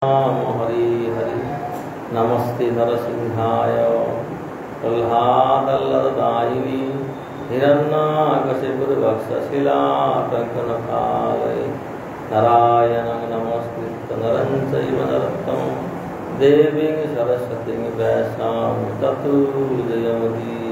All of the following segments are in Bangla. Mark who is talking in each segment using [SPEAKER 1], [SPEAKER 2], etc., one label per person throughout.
[SPEAKER 1] हरि हरि नमस्ते नरसिंहाय प्रह्लादल्लदायिनी हिरण्यकशिपुर्वक्षशिलाटङ्कनकालये नारायणं नमस्कृत्य नरं चैव नरोत्तमं देवीं सरस्वतीं व्यासां ततो जयमुदीरये।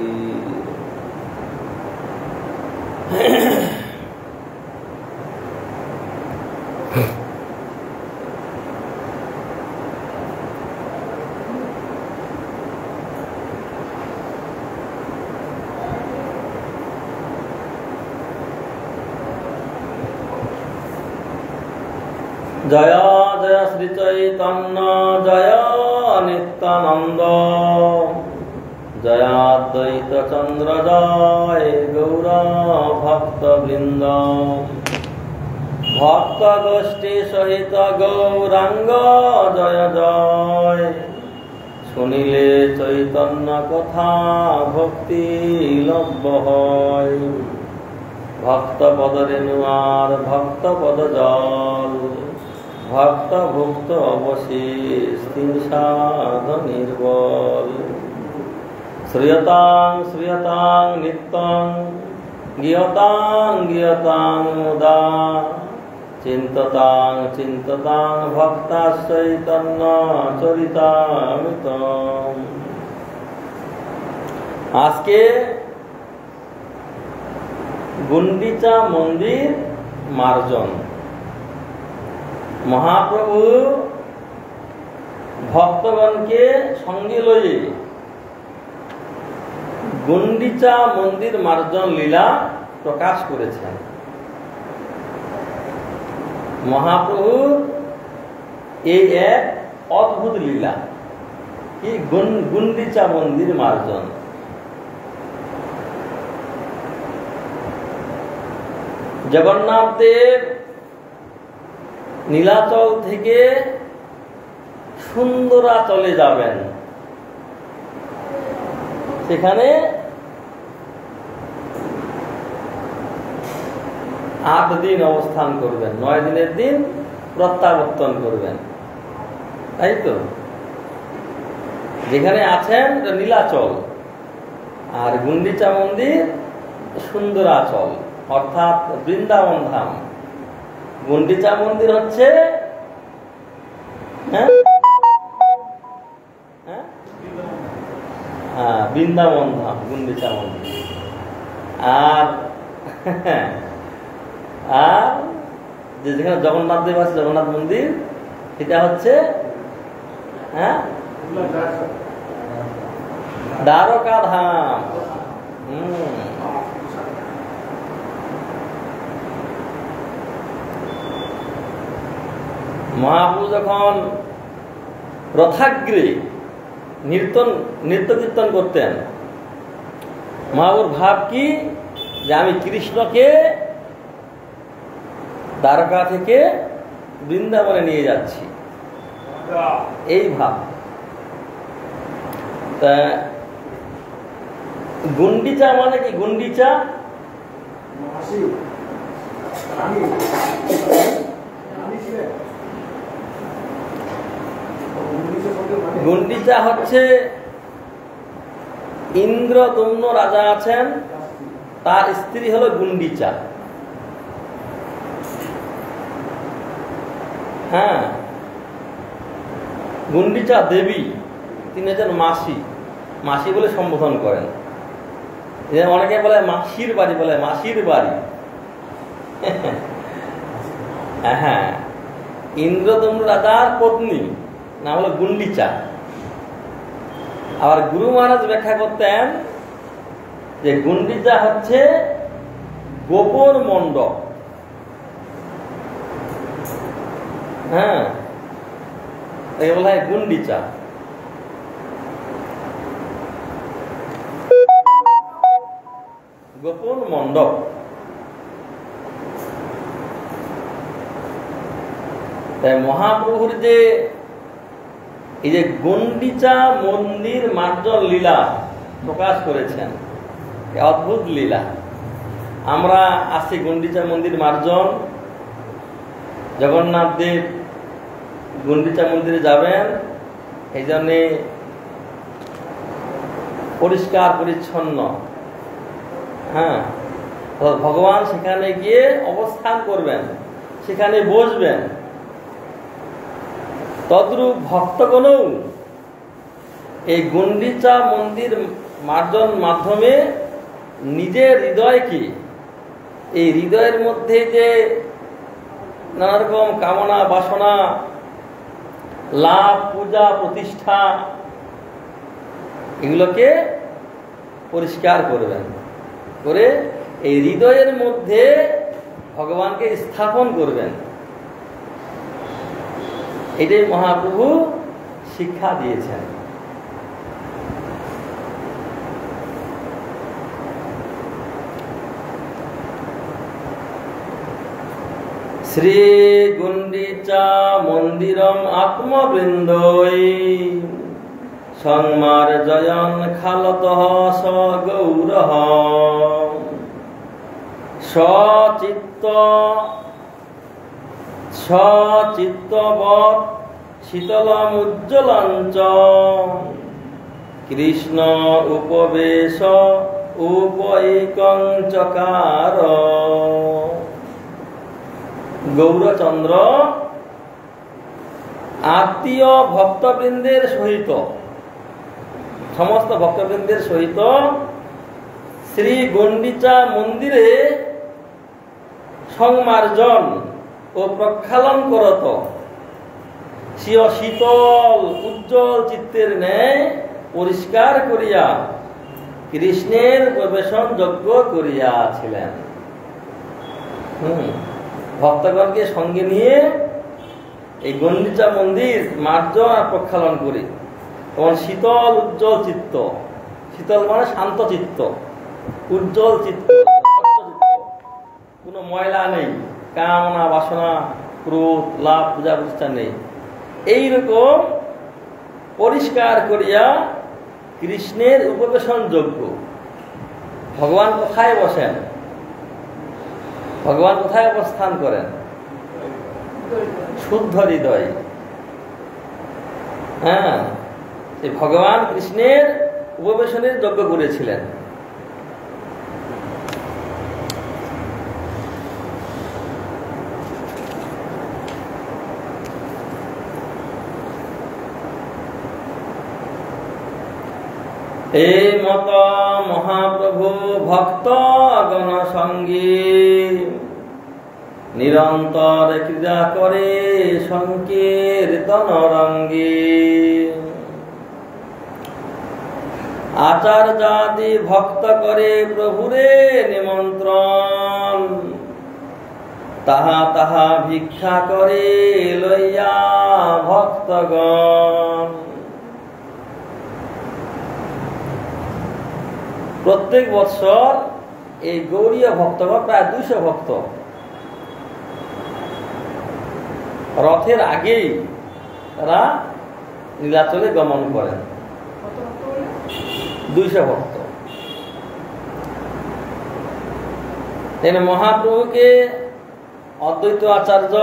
[SPEAKER 1] जय जय श्री चैतन्य जय नित्यानंद जय अद्वैत चंद्र जय गौर भक्तवृंद भक्त गोष्ठी सहित गौरांग जय जय सुनिले चैतन्य कथा भक्ति लभ्य हय भक्त पद रेणुआर भक्त पद जल भक्त भुक्त अवशेष तीन साध निर्बल श्रियतां श्रियतां नित्यं ज्ञातां ज्ञातां मुदा चिंततां चिंततां भक्ताश्चैतन्य चरितामृतम्। आज के गुंडीचा मंदिर मार्जन महाप्रभु भक्तगण के संगे लये गुंडीचा मंदिर मार्जन लीला प्रकाश करेছেন। महाप्रभु এই এক অদ্ভুত লীলা কি গুন্ডিচা মন্দির মার্জন। জগন্নাথ দেব নীলাচল থেকে সুন্দরাচলে যাবেন, সেখানে 8 দিন অবস্থান করবেন, 9 দিনের দিন প্রত্যাবর্তন করবেন, তাই তো? যেখানে আছেন নীলাচল আর গুন্ডিচা মন্দির সুন্দরাচল অর্থাৎ বৃন্দাবন ধাম। গুন্ডিচা মন্দির হচ্ছে বৃন্দাবন ধাম গুন্ডিচা মন্দির, আর আর যেখানে জগন্নাথ দেব আছে জগন্নাথ মন্দির সেটা হচ্ছে দ্বারকা ধাম। মহাপ্রভু যখন রথাগ্রে নৃত্য কীর্তন করতেন, মহাপ্রভুর ভাব কি যে আমি কৃষ্ণকে দ্বারকা থেকে বৃন্দাবনে নিয়ে যাচ্ছি, এই ভাব। তা গুন্ডিচা মানে কি? গুন্ডিচা গুন্ডিচা হচ্ছে ইন্দ্রদম্ন রাজা আছেন, তার স্ত্রী হলো গুন্ডিচা। হ্যাঁ, গুন্ডিচা দেবী তিনি হচ্ছেন মাসি, মাসি বলে সম্বোধন করেন। অনেকে বলে মাসির বাড়ি, বলে মাসির বাড়ি। হ্যাঁ, ইন্দ্রদম্ন রাজার পত্নী নাম হলো গুন্ডিচা। আবার গুরু মহারাজ ব্যাখ্যা করতেন যে গুন্ডিচা হচ্ছে গোপন মণ্ডপ। হ্যাঁ, একে বলা হয় গুন্ডিচা। গোপন মণ্ডপ। তাই মহাপ্রভুর যে এই যে গুন্ডিচা মন্দির মার্জন লীলা প্রকাশ করেছেন, অদ্ভুত লীলা। আমরা আসছি গুন্ডিচা মন্দির মার্জন, জগন্নাথ দেব গুন্ডিচা মন্দিরে যাবেন, এই জন্যে পরিষ্কার পরিচ্ছন্ন, হ্যাঁ, ভগবান সেখানে গিয়ে অবস্থান করবেন, সেখানে বসবেন। তদ্রূপ ভক্তগণও এই গুন্ডিচা মন্দির মার্জন মাধ্যমে নিজের হৃদয়কে, এই হৃদয়ের মধ্যে যে নানা রকম কামনা বাসনা, লাভ, পূজা, প্রতিষ্ঠা, এগুলোকে পরিষ্কার করবেন, করে এই হৃদয়ের মধ্যে ভগবানকে স্থাপন করবেন। এটাই মহাপ্রভু শিক্ষা দিয়েছেন। শ্রী গুন্ডিচা মন্দিরম আত্মবৃন্দৈ সংমার্জয়ন খালতঃ স গৌরঃ সচিত্তবৎ শীতলমুজ্জ্বলঞ্চ কৃষ্ণ উপবেশ উপৈকং চকার। গৌরচন্দ্র আত্মীয় ভক্তবৃন্দের সহিত, সমস্ত ভক্তবৃন্দের সহিত শ্রী গুন্ডিচা মন্দিরে সংমার্জন ও প্রক্ষালন করত, স্বীয় শীতল উজ্জ্বল চিত্তের ন্যায় পরিষ্কার করিয়া কৃষ্ণের প্রবেশন যোগ্য করিয়াছিলেন। ভক্তগণকে সঙ্গে নিয়ে এই গুন্ডিচা মন্দির মার্জন আর প্রক্ষালন করি, তখন শীতল উজ্জ্বল চিত্ত, শীতল মানে শান্ত চিত্ত, উজ্জ্বল চিত্ত, কোনো ময়লা নেই, কামনা বাসনা, ক্রোধ, লাভ, পূজা প্রতিষ্ঠান নেই, এইরকম পরিষ্কার করিয়া কৃষ্ণের উপবেশন যোগ্য। ভগবান কোথায় বসেন, ভগবান কোথায় অবস্থান করেন? শুদ্ধ হৃদয়। হ্যাঁ, ভগবান কৃষ্ণের উপবেশনের যোগ্য করেছিলেন। এই মত মহাপ্রভু ভক্ত গণ সঙ্গী নিরন্তর ক্রীড়া করে সংকীর্তন রঙ্গী। আচার্যাদি ভক্ত করে প্রভুরে নিমন্ত্রণ, তাহা তাহা ভিক্ষা করে লইয়া ভক্তগণ। প্রত্যেক বৎসর এই গৌরীয় ভক্তগণ প্রায় 200 ভক্ত রথের আগেই তারা নীলাচলে গমন করেন। 200 ভক্ত। মহাপ্রভুকে অদ্বৈত আচার্য,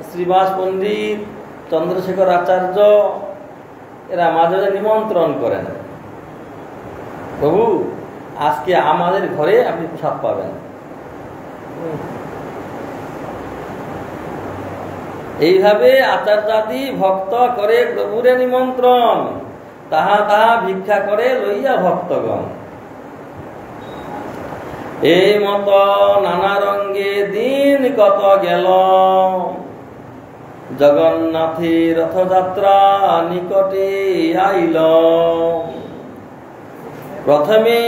[SPEAKER 1] শ্রীবাস পণ্ডিত, চন্দ্রশেখর আচার্য এরা মাঝে মাঝে নিমন্ত্রণ করেন, প্রভু আজকে আমাদের ঘরে আপনি প্রসাদ পাবেন। এইভাবে আচার্যাদি ভক্ত করে প্রভুরে নিমন্ত্রণ, তাহা তাহা ভিক্ষা করে লইয়া ভক্তগণ। এই মত নানা রঙ্গে দিন কত গেল, জগন্নাথের রথযাত্রা নিকটে আইল। প্রথমে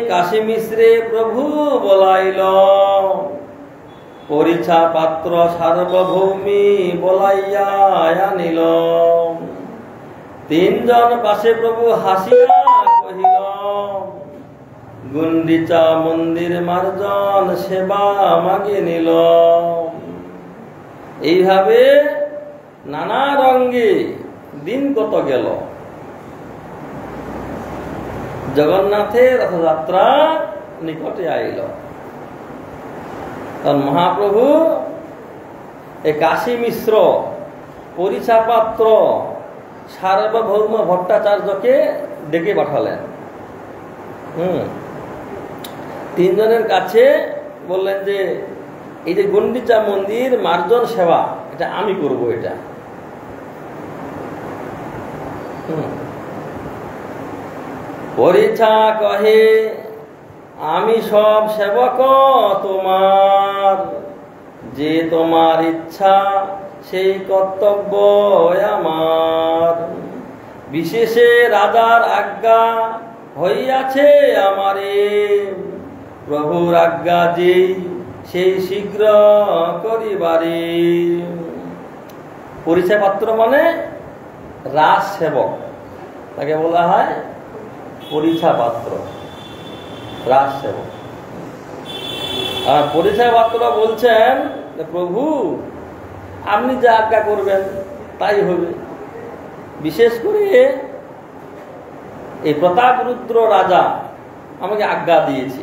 [SPEAKER 1] কাশী মিশ্রে প্রভু বলাইল, পরিছা পাত্র সার্বভৌমী বলাইয়া আনিল। 3 জন পাশে প্রভু হাসিয়া কহিল, গুন্ডিচা মন্দির মার্জন সেবা মাগে নিল। এইভাবে নানা রঙ্গে দিন কত গেল, জগন্নাথের রথযাত্রা নিকটে আইল। মহাপ্রভু এই কাশী মিশ্র, পরিছা পাত্র, সার্বভৌম ভট্টাচার্যকে ডেকে পাঠালেন। তিনজনের কাছে বললেন যে এই যে গুন্ডিচা মন্দির মার্জন সেবা এটা আমি করব। এটা পরিছা কহে আমি সব সেবক তোমার, যে তোমার ইচ্ছা সেই কর্তব্য আমার। বিশেষে রাজার আজ্ঞা হইয়াছে আমারে, প্রভুর আজ্ঞা যেই সেই শীঘ্র করিবারে। পরিচয় পাত্র মানে রাজ সেবক, তাকে বলা হয় পরিছা পাত্র, রাজ সেবক। আর পরিচয় পাত্র বলছেন প্রভু আপনি যা আজ্ঞা করবেন তাই হবে। বিশেষ করে এই প্রতাপরুদ্র রাজা আমাকে আজ্ঞা দিয়েছে।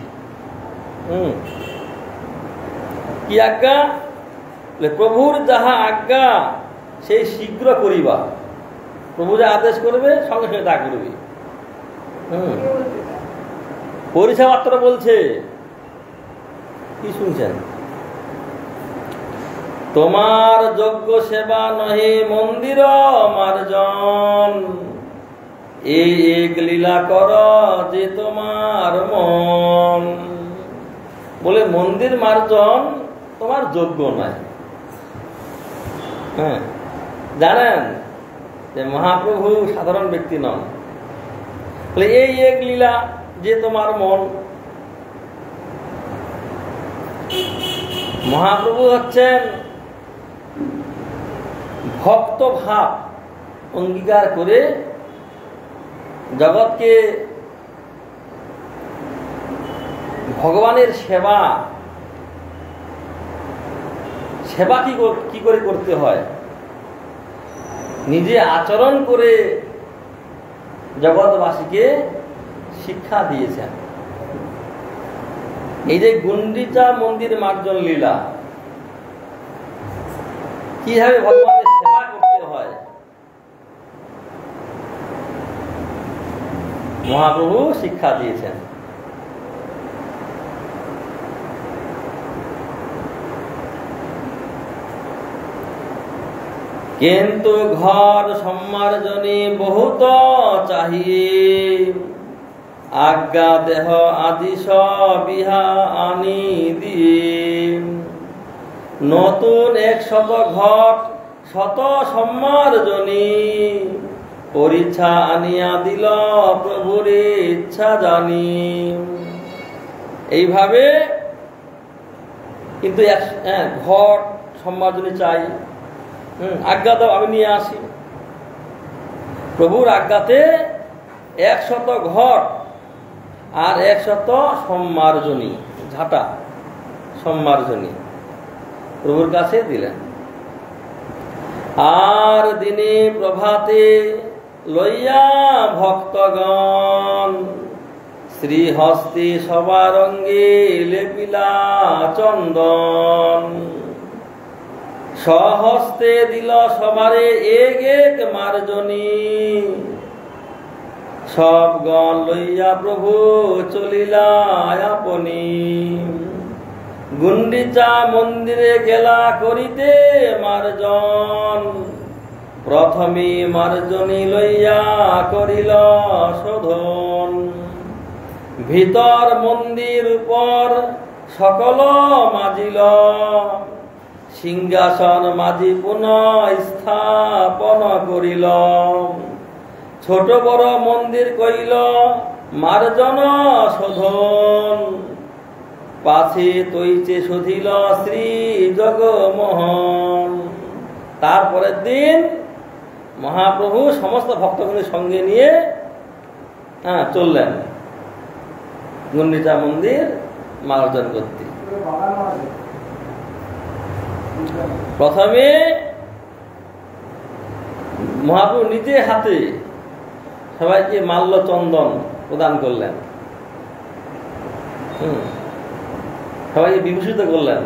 [SPEAKER 1] কি আজ্ঞা? প্রভুর যাহা আজ্ঞা সেই শীঘ্র করিবা। প্রভু যা আদেশ করবে সঙ্গে সঙ্গে তা করবে। পরিচয় পাত্র বলছে, কি শুনছেন? তোমার যজ্ঞ সেবা নহে মন্দির মার্জন, এই এক লীলা কর যে তোমার মন। বলে মন্দির মার্জন তোমার যোগ্য নয়। জানেন যে মহাপ্রভু সাধারণ ব্যক্তি নন। বলে এই এক লীলা যে তোমার মন। মহাপ্রভু হচ্ছেন ভক্ত ভাব অঙ্গীকার করে জগৎকে ভগবানের সেবা কি করে করতে হয় নিজে আচরণ করে জগৎবাসীকে শিক্ষা দিয়েছেন। এই যে গুন্ডিচা মন্দির মার্জন লীলা, কিভাবে ভগবানের সেবা করতে হয় মহাপ্রভু শিক্ষা দিয়েছেন। কিন্তু ঘর সম্মার্জনী বহুত চাহিয়ে, আজ্ঞা দেহ আদি সবিহা আনি দিয়ে। নতুন 100 ঘট শত সম্মার্জনী, পরিচ্ছা আনিয়া দিল প্রভুর ইচ্ছা জানি। এইভাবে কিন্তু ঘট সম্মার্জনী চাই, আজ্ঞা দাও আমি নিয়ে আসি। প্রভুর আজ্ঞাতে 100 ঘট আর 100 সম্মার্জনী, ঝাঁটা সম্মার্জনী প্রভুর কাছে দিলেন। আর দিনে প্রভাতে লইয়া ভক্তগণ, শ্রীহস্তে সবার অঙ্গে লেপিলা চন্দন। স্বহস্তে দিল সবারে এক এক মার্জনী, সব গণ লইয়া প্রভু চলিলা আপনি। গুন্ডিচা মন্দিরে গেলা করিতে মার্জন, প্রথমে মার্জনী লইয়া করিল শোধন। ভিতর মন্দির উপর সকল মাজিল, সিংহাসন মাজি পুনঃ স্থাপন করিল। ছোট বড় মন্দির কইল মার্জন শোধন, পাছে তৈচে শোধিল শ্রী জগমোহন। তারপরের দিন মহাপ্রভু সমস্ত ভক্তগণের সঙ্গে নিয়ে চললেন গুন্ডিচা মন্দির মার্জন করতে। প্রথমে মহাপ্রভু নিজে হাতে সবাইকে মাল্য চন্দন প্রদান করলেন, সবাইকে বিভূষিত করলেন,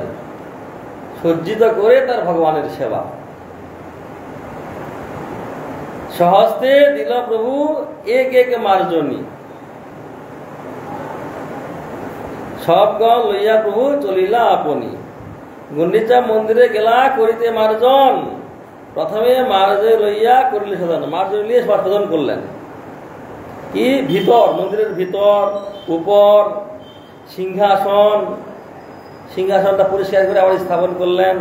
[SPEAKER 1] সজ্জিত করে তার ভগবানের সেবা। সহস্তে দিল প্রভু এক এক মার্জনী, সব গণ লইয়া প্রভু চলিলা আপনি। গুন্ডিচা মন্দিরে গেলা করিতে মার্জন, প্রথমে মার্জে লইয়া করিলে শোধন। মার্জে লিয়ে সব শোধন করলেন। কি ভিতর, মন্দিরের ভিতর উপর সিংহাসন, সিংহাসনটা পরিষ্কার করে আবার স্থাপন করলেন।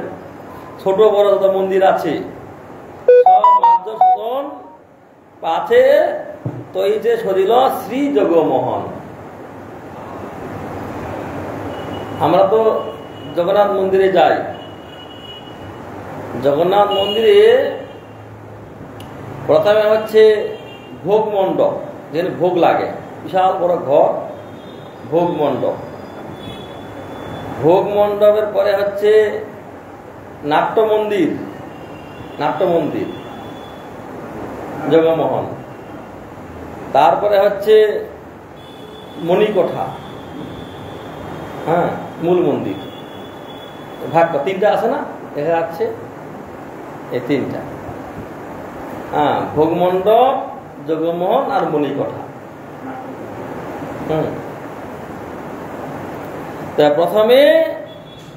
[SPEAKER 1] ছোট বড় যত মন্দির আছে সব মার্জ শোধন পাছে তৈজে সরিল শ্রী জগমোহন। আমরা তো জগন্নাথ মন্দিরে যাই। জগন্নাথ মন্দিরে প্রথমে হচ্ছে ভোগ মণ্ডপ, যেখানে ভোগ লাগে, বিশাল বড় ঘর, ভোগ মণ্ডপ। ভোগ মণ্ডপের পরে হচ্ছে নাট্য মন্দির, নাট্য মন্দির জগমোহন। তারপরে হচ্ছে মণিকোঠা, হ্যাঁ, মূল মন্দির। ভাগ তিনটা আছে না, দেখা যাচ্ছে এই তিনটা। হ্যাঁ, ভোগমণ্ডপ, জগমোহন আর মণিকোঠা। তা প্রথমে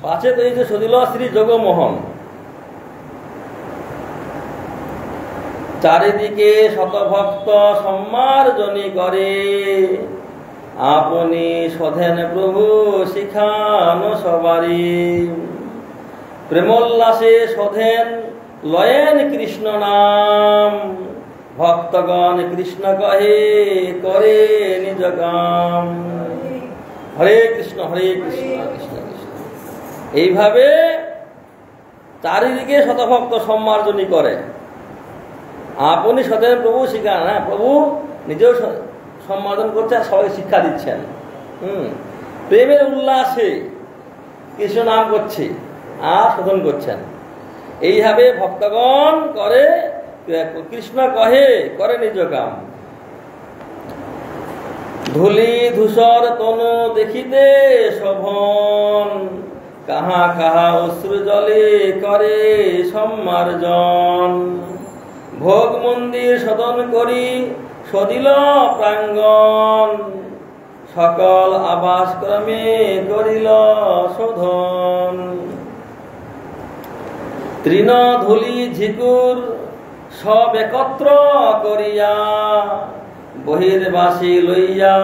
[SPEAKER 1] পাছে তৈজে সদিল শ্রী জগমোহন। চারিদিকে শতভক্ত সম্মার্জনী করে, আপনি সধেন প্রভু শিখানো সবারি। প্রেমোল্লাসে সধেন লয়েন কৃষ্ণ নাম, ভক্তগণ কৃষ্ণ কহে করে নিজ কাম। হরে কৃষ্ণ কৃষ্ণ কৃষ্ণ। এইভাবে চারিদিকে শতভক্ত সম্মার্জনী করে, আপনি সধেন প্রভু শিখান। হ্যাঁ, প্রভু নিজেও সম্মার্জন করছেন, সবাইকে শিক্ষা দিচ্ছেন। প্রেমের উল্লাসে কৃষ্ণ নাম করছে আর শোধন করছেন। এইভাবে ভক্তগণ করে কৃষ্ণ কহে করে নিজ কাম। ধুলি ধূসর তনু দেখিতে শোভন, কাহা কাহা অশ্রু জলে করে সম্মার্জন। ভোগ মন্দির শোধন করি সদিল প্রাঙ্গণ, সকল আবাস ক্রমে করিল শোধন। তৃণ ধুলি ঝিকুর সব একত্র করিয়া, বহির্বাসী লইয়া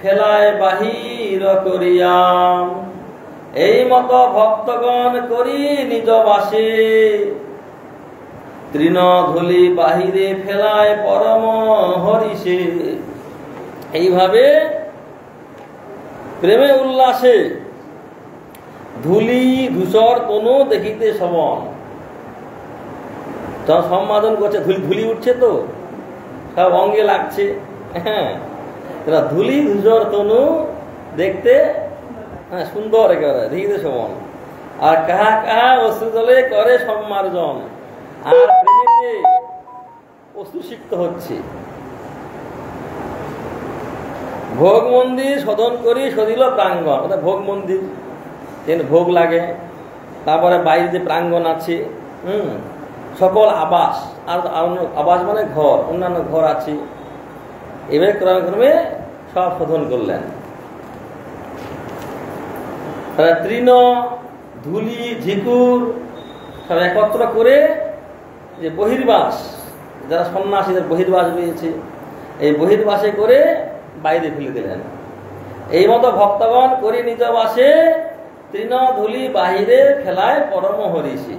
[SPEAKER 1] ফেলায় বাহির করিয়া। এই মত ভক্তগণ করি নিজ বাসে, তৃণধূলি বাহিরে ফেলায় পরম হরিষে। এইভাবে প্রেমে উল্লাসে ধুলি ধূসর তনু দেখিতে শোভন। যখন সম্মাদন করছে, ধুলি উঠছে তো সব অঙ্গে লাগছে। হ্যাঁ, ধুলি ধূসর তনু দেখতে সুন্দর একেবারে দেখিতে শোভন। আর কাহা কাহা অশ্রু জলে করে সম্মার্জন, আর প্রেমেতে অশ্রুসিক্ত হচ্ছে। ভোগ মন্দির শোধন করি সদিল প্রাঙ্গণ, ভোগ মন্দির ভোগ লাগে। তারপরে বাইরে যে প্রাঙ্গণ আছে, সকল আবাস, আর আবাস মানে ঘর, অন্যান্য ঘর আছে। এভাবে ক্রমে ক্রমে সব শোধন করলেন। তৃণ ধুলি ঝিকুর সব একত্র করে যে বহির্বাস, যারা সন্ন্যাসীদের বহির্বাস রয়েছে, এই বহির্বাসে করে বাইরে ফেলে দিলেন। এই মতো ভক্তগণ করি নিজ বাসে, তৃণ ধুলি বাহিরে ফেলায় পরম হরিষি।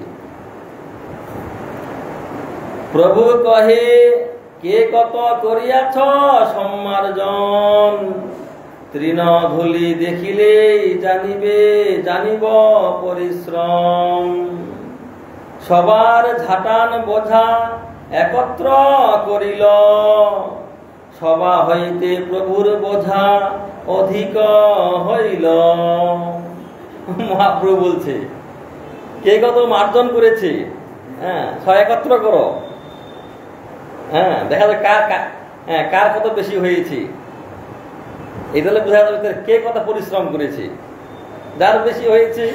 [SPEAKER 1] প্রভু কহে কে কত করিয়াছ সম্মার্জন, তৃণ ধুলি দেখিলেই জানিব পরিশ্রম। সবার ঝাটান বোঝা একত্র করিল, সভা হইতে প্রভুর বোঝা অধিক হইল। মহাপ্রভু বলছে কে কত মার্জন করেছে, হ্যাঁ, সব একত্র করো। হ্যাঁ, দেখা যায় কার কত বেশি হয়েছে। এই তাহলে বোঝা যাবে কে কত পরিশ্রম করেছে। যার বেশি হয়েছে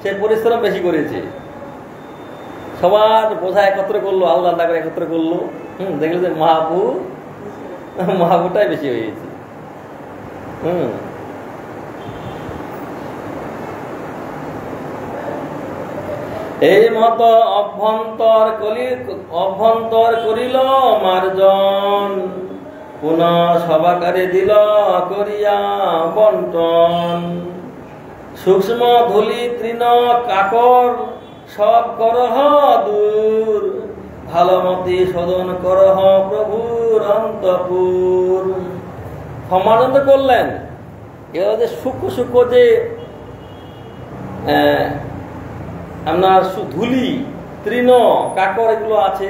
[SPEAKER 1] সে পরিশ্রম বেশি করেছে, সবার বোঝা একত্র করলো, আলাদা আলাদা করে একত্র করলো। দেখলো যে মহাপুটাই বেশি হয়েছে। এই মত অভ্যন্তর করিল মার্জন, পুনঃ সবাকারে দিল করিয়া বন্টন। সূক্ষ্ম ধূলি তৃণ কাকর সব করহ দূর, ভালোমতি শোধন করহ প্রভুর অন্তপুর। সমাধান তো করলেন, এগুলো যে সূক্ষ্ম সূক্ষ্ম যে আপনার ধুলি তৃণ কাকর এগুলো আছে,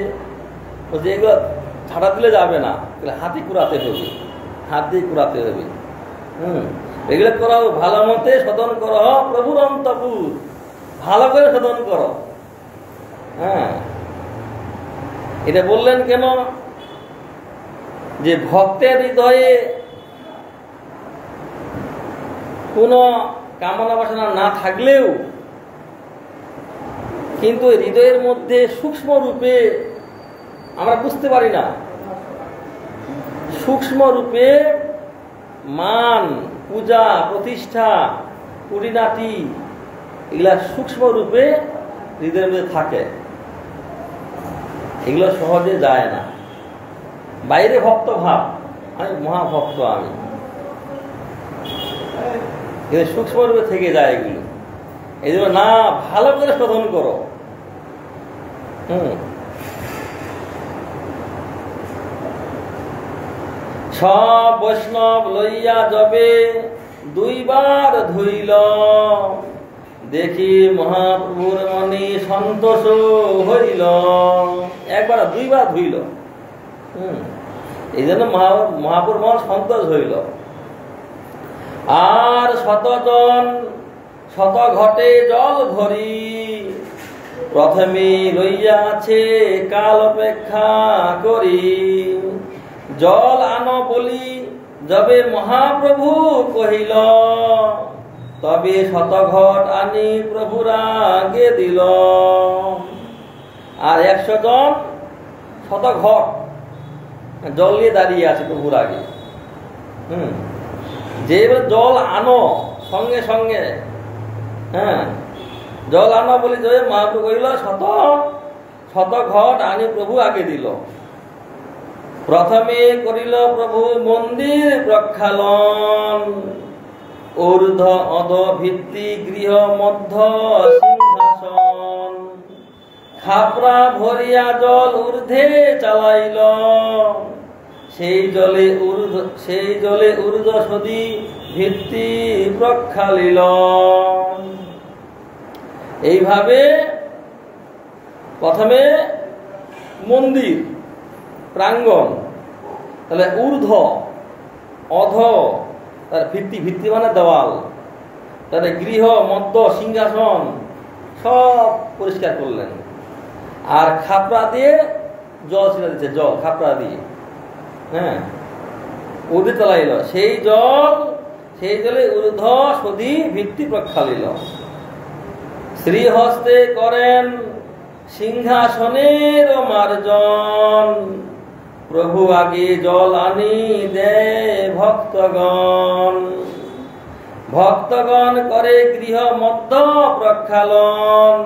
[SPEAKER 1] যে এগুলো ছাড়া দিলে যাবে না, হাতি কুড়াতে হবে, হাত দিয়ে কুড়াতে হবে। এগুলো করো ভালো মতে শোধন করো প্রভুর অন্তপুর, ভালো করে শোধন করো। এটা বললেন কেন? যে ভক্তের হৃদয়ে কোন কামনা বাসনা না থাকলেও কিন্তু হৃদয়ের মধ্যে সূক্ষ্ম রূপে আমরা বুঝতে পারি না, সূক্ষ্ম রূপে মান, পূজা, প্রতিষ্ঠা, কুড়িনাটি এগুলা সূক্ষ্ম রূপে হৃদয়ের মধ্যে থাকে, এগুলো সহজে যায় না। বাইরে ভক্ত ভাব, আমি মহাভক্ত, আমি সূক্ষ্ম রূপে থেকে যায় এগুলো। এই জন্য না, ভালো করে শোধন করো। সব বৈষ্ণব লইয়া যাবে দুইবার ধুইল, দেখি মহাপ্রভুর মনে সন্তোষ হইল। একবার দুইবার ধুইল, এই জন্য মহাপ্রভুর মন সন্তোষ হইল। আর শত ঘটে জল ভরি, প্রথমে লইয়া আছে কাল অপেক্ষা করি। জল আনো বলি যবে মহাপ্রভু কহিল, তবে শত ঘট আনি প্রভুরা আগে দিল। আর 100 জন শত ঘট জল নিয়ে দাঁড়িয়ে আছে প্রভুর আগে। যে জল আনো সঙ্গে সঙ্গে, জল আনো বলি যে মহাপ্রভু কহিল, শত ঘট আনি প্রভু আগে দিল। প্রথমে করিল প্রভু মন্দির প্রক্ষালন, ঊর্ধ্ব অধ ভিত্তি গৃহ মধ্য সিংহাসন। খাপড়া ভরিয়া জল ঊর্ধ্বে চালাইল, সেই জলে ঊর্ধ্ব সদি ভিত্তি প্রক্ষালিল। এইভাবে প্রথমে মন্দির প্রাঙ্গণ, তাহলে ঊর্ধ্ব অধ তার ভিত্তি মানে দেওয়াল, তাহলে গৃহ মধ্য সিংহাসন সব পরিষ্কার করলেন। আর খাপড়া দিয়ে জল ছিটা দিচ্ছে, জল খাপড়া দিয়ে ঊর্ধ্বে চালাইল, সেই জলে ঊর্ধ্ব সদি ভিত্তি প্রক্ষালিল। শ্রীহস্তে করেন সিংহাসনের মার্জন, প্রভু আগে জল আনি দেয় ভক্তগণ। ভক্তগণ করে গৃহ মধ্য প্রক্ষালন,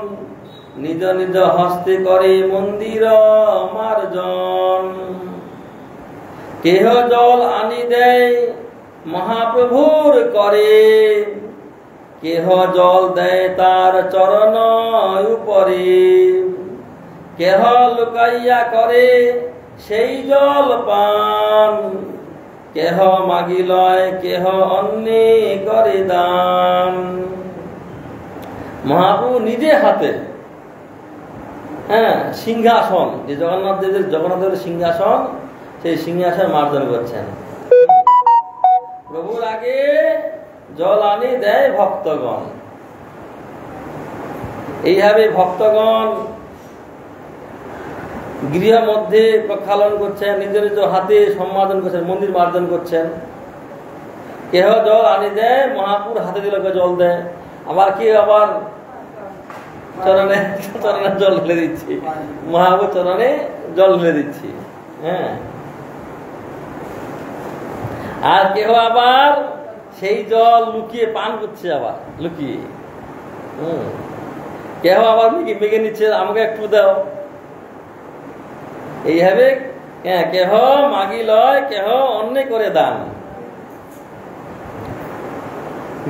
[SPEAKER 1] নিজ নিজ হস্তে করে মন্দির মার্জন। কেহ জল আনি দেয় মহাপ্রভুর করে, কেহ জল দেয় তার চরণ উপরে। কেহ লুকাইয়া করে সেই জল পান, কেহ মাগিলয় কেহ অন্যে করে দান। মহাপ্রভু নিজে হাতে সিংহাসন, যে জগন্নাথের সিংহাসন, সেই সিংহাসন মার্জন করছেন। প্রভুর আগে জল আনি দেয় ভক্তগণ। এইভাবে ভক্তগণ গৃহ মধ্যে প্রক্ষালন করছেন, নিজ নিজ হাতে সম্মার্জন করছেন, মন্দির মার্জন করছেন। কেহ জল আনি দেয়, মহাপুর হাতে দিলে জল দেয়। আবার কি আবার চরণে চরণে জল ঢেলে দিচ্ছি, মহাপ্রভু চরণে জল ঢেলে দিচ্ছি। হ্যাঁ, আর কেহ আবার সেই জল লুকিয়ে পান করছে, আবার লুকিয়ে। কেহ আবার মেঘে নিচ্ছে, আমাকে একটু দাও। এইভাবে কেহ মাগি লয়, কেহ অন্য করে দান।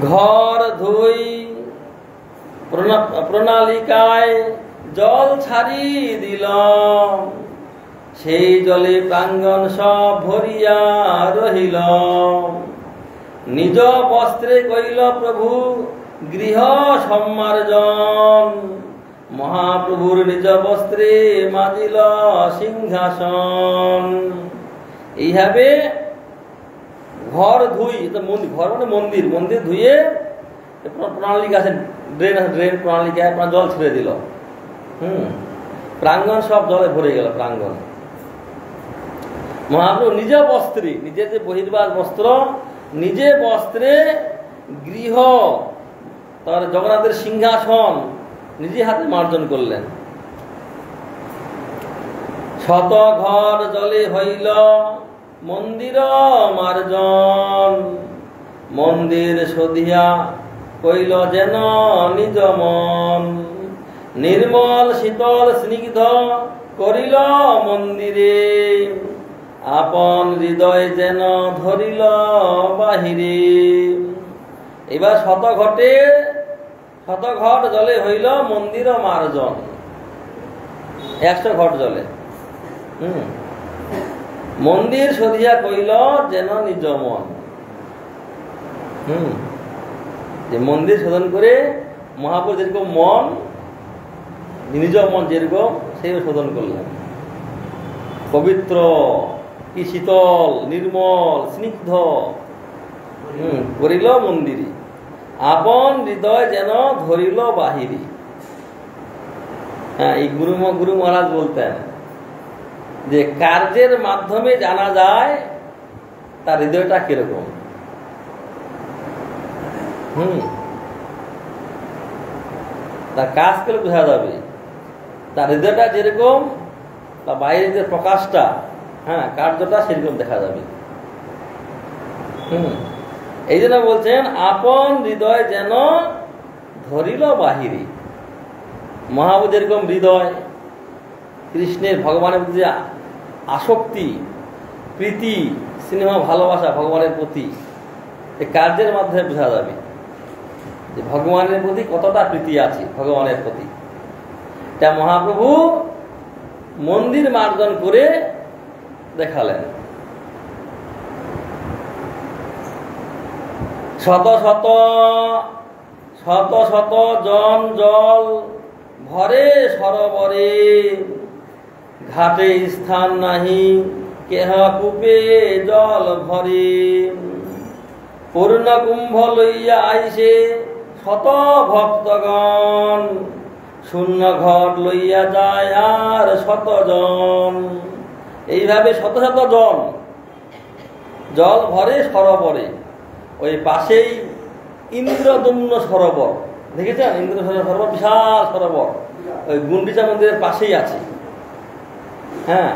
[SPEAKER 1] ঘর ধুই প্রণালিকায় জল ছাড়ি দিলাম, সেই জলে প্রাঙ্গণ সব ভরিয়া রহিল। নিজ বস্ত্রে কইল প্রভু গৃহ সম্মার্জন, মহাপ্রভুর নিজ বস্ত্রে মাজিল সিংহাসন। এইভাবে ঘর ধুই, ঘর মানে মন্দির, মন্দির ধুয়ে প্রণালিকা আছে, ড্রেন প্রণালিকায় জল ছেড়ে দিল। প্রাঙ্গণ সব জলে ভরে গেল প্রাঙ্গণ। মহাপ্রভু নিজ বস্ত্রে, নিজের যে বহির্বাস বস্ত্র, নিজে বস্ত্রে গৃহ, তার জগন্নাথের সিংহাসন নিজে হাতে মার্জন করলেন। শত ঘর জলে হইল মন্দির মার্জন, মন্দির সধিয়া কইল যেন নিজ মন। নির্মল শীতল স্নিগ্ধ করিল মন্দিরে, আপন হৃদয় যেন ধরিল বাহিরে। এবার শত ঘট জলে হইল মন্দির মার্জন, 100 ঘট জলে। মন্দির সধিয়া কইল যেন নিজ মন। যে মন্দির শোধন করে মহাপ্রভু যেরকম মন, নিজ মন যেরকম, সেই শোধন করলেন। পবিত্র, কি শীতল, নির্মল, স্নিগ্ধ করিল মন্দিরে, আপন হৃদয় যেন ধরিল বাহিরি। হ্যাঁ, এই গুরু মহারাজ বলতেন যে কার্যের মাধ্যমে জানা যায় তার হৃদয়টা কিরকম। তার কাজ করে বোঝা যাবে তার হৃদয়টা যেরকম, বা বাইরের যে প্রকাশটা, হ্যাঁ, কার্যটা সেরকম দেখা যাবে। এই জন্য বলছেন আপন হৃদয় যেন ধরিল বাহিরি। মহাপ্রভু যেরকম হৃদয়, কৃষ্ণের ভগবানের প্রতি যে আসক্তি, প্রীতি, স্নেহ, ভালোবাসা ভগবানের প্রতি, এই কার্যের মাধ্যমে বোঝা যাবে যে ভগবানের প্রতি কতটা প্রীতি আছে, ভগবানের প্রতি। তা মহাপ্রভু মন্দির মার্জন করে দেখালেন। শত শত জন জল ভরে সরোবরে, ঘাটে স্থান নাহি কেহ কূপে জল ভরে। পূর্ণ কুম্ভ লইয়া আইসে শত ভক্তগণ, শূন্য ঘট লইয়া যায় আর 100 জন। এইভাবে শত জল ভরে সরোবরে। ওই পাশেই ইন্দ্রদম্ন সরোবর, দেখেছেন? ইন্দ্র সরোবর, বিশাল সরোবর, ওই গুন্ডিচা মন্দিরের পাশেই আছে। হ্যাঁ,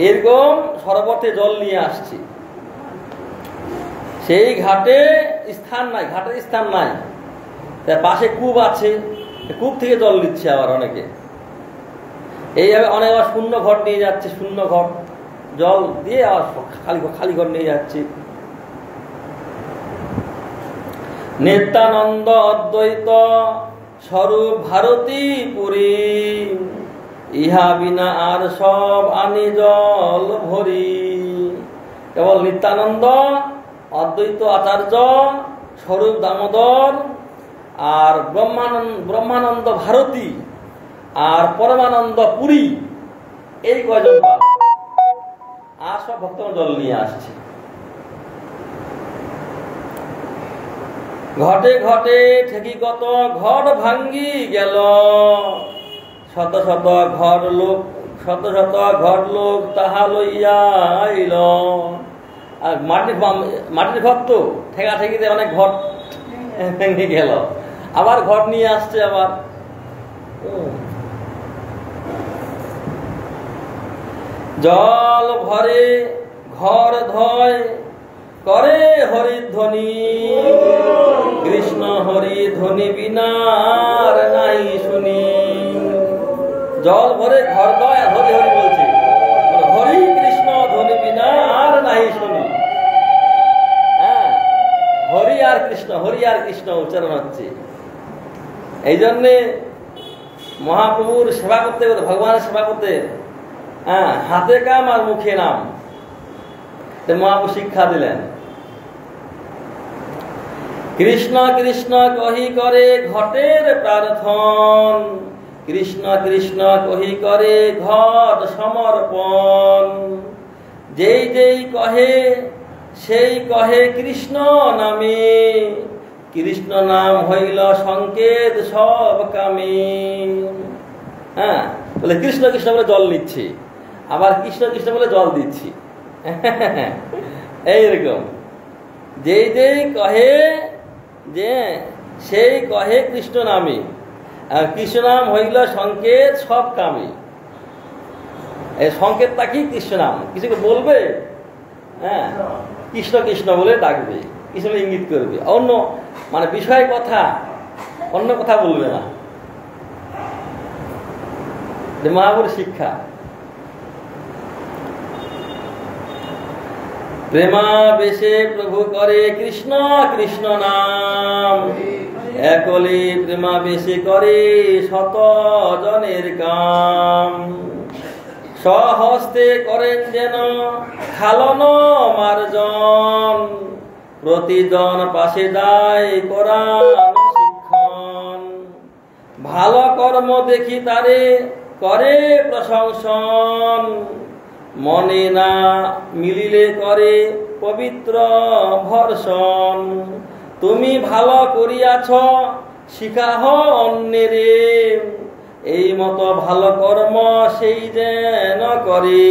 [SPEAKER 1] এরকম সরোবরে জল নিয়ে আসছে। সেই ঘাটে স্থান নাই, তার পাশে কূপ আছে, কূপ থেকে জল নিচ্ছে আবার অনেকে। এইভাবে অনেক আবার শূন্য ঘট নিয়ে যাচ্ছে, শূন্য ঘট জল দিয়ে আবার খালি ঘট নিয়ে যাচ্ছে। নিত্যানন্দ অদ্বৈত স্বরূপ ভারতী পুরী, ইহা বিনা আর সব আনি জল ভরি। কেবল নিত্যানন্দ, অদ্বৈত আচার্য, স্বরূপ দামোদর, আর ব্রহ্মানন্দ ভারতী, আর পরমানন্দ পুরী, এই কয়জন আর সব ভক্তগণ জল নিয়ে আসছে। ঘটে ঘটে ঠেকি কত ঘট ভাঙ্গি গেল, শত ঘর লোক তাহা লইয়া আইল। আর মাটির ঘর তো ঠেকা ঠেকিতে অনেক ঘট ভেঙে গেল, আবার ঘট নিয়ে আসছে। আবার জল ভরে ঘর ধয় করে হরিধ্বনি, কৃষ্ণ হরি ধ্বনি বিনার নাই শুনি। জল ভরে ঘর ধয় আর হরি হরি বলছে, হরি কৃষ্ণ ধ্বনি বিনা আর নাই শুনি। হ্যাঁ, হরি আর কৃষ্ণ উচ্চারণ হচ্ছে। এই জন্যে মহাপ্রভুর সেবা করতে, ভগবানের সেবা করতে হাতে কাম আর মুখে নাম মহাপ্রভু শিক্ষা দিলেন। কৃষ্ণ কৃষ্ণ কহি করে ঘটের প্রার্থন, কৃষ্ণ কৃষ্ণ কহি করে ঘট সমর্পণ। যেই যেই কহে সেই কহে কৃষ্ণ নামে, কৃষ্ণ নাম হইল সংকেত সব কামে। হ্যাঁ, বলে কৃষ্ণ কৃষ্ণ বলে জল নিচ্ছি, আবার কৃষ্ণ কৃষ্ণ বলে জল দিচ্ছি। এইরকম যেই যেই কহে যে সেই কহে কৃষ্ণ নামে, আর কৃষ্ণ নাম হইল সংকেত সব কামে। এই সংকেতটা কি? কৃষ্ণ নাম। কিছুকে বলবে, হ্যাঁ, কৃষ্ণ কৃষ্ণ বলে ডাকবে, কৃষ্ণ ইঙ্গিত করবে, অন্য মানে বিষয় কথা, অন্য কথা বলবে না। মহাপুর শিক্ষা। প্রেমাবেশে প্রভু করে কৃষ্ণ কৃষ্ণ নাম, একলে প্রেমাবেশে করে শত জনের কাম। স্বহস্তে করেন যেন খালন মার্জন, প্রতিজন পাশে যায় কোরআন শিক্ষণ। ভালো কর্ম দেখি তারে করে প্রশংসন, মনে না মিলিলে করে পবিত্র ভর্ষণ। তুমি ভালো করিয়াছ শিখাহ অন্যেরে, এই মতো ভালো কর্ম সেই যেন করে।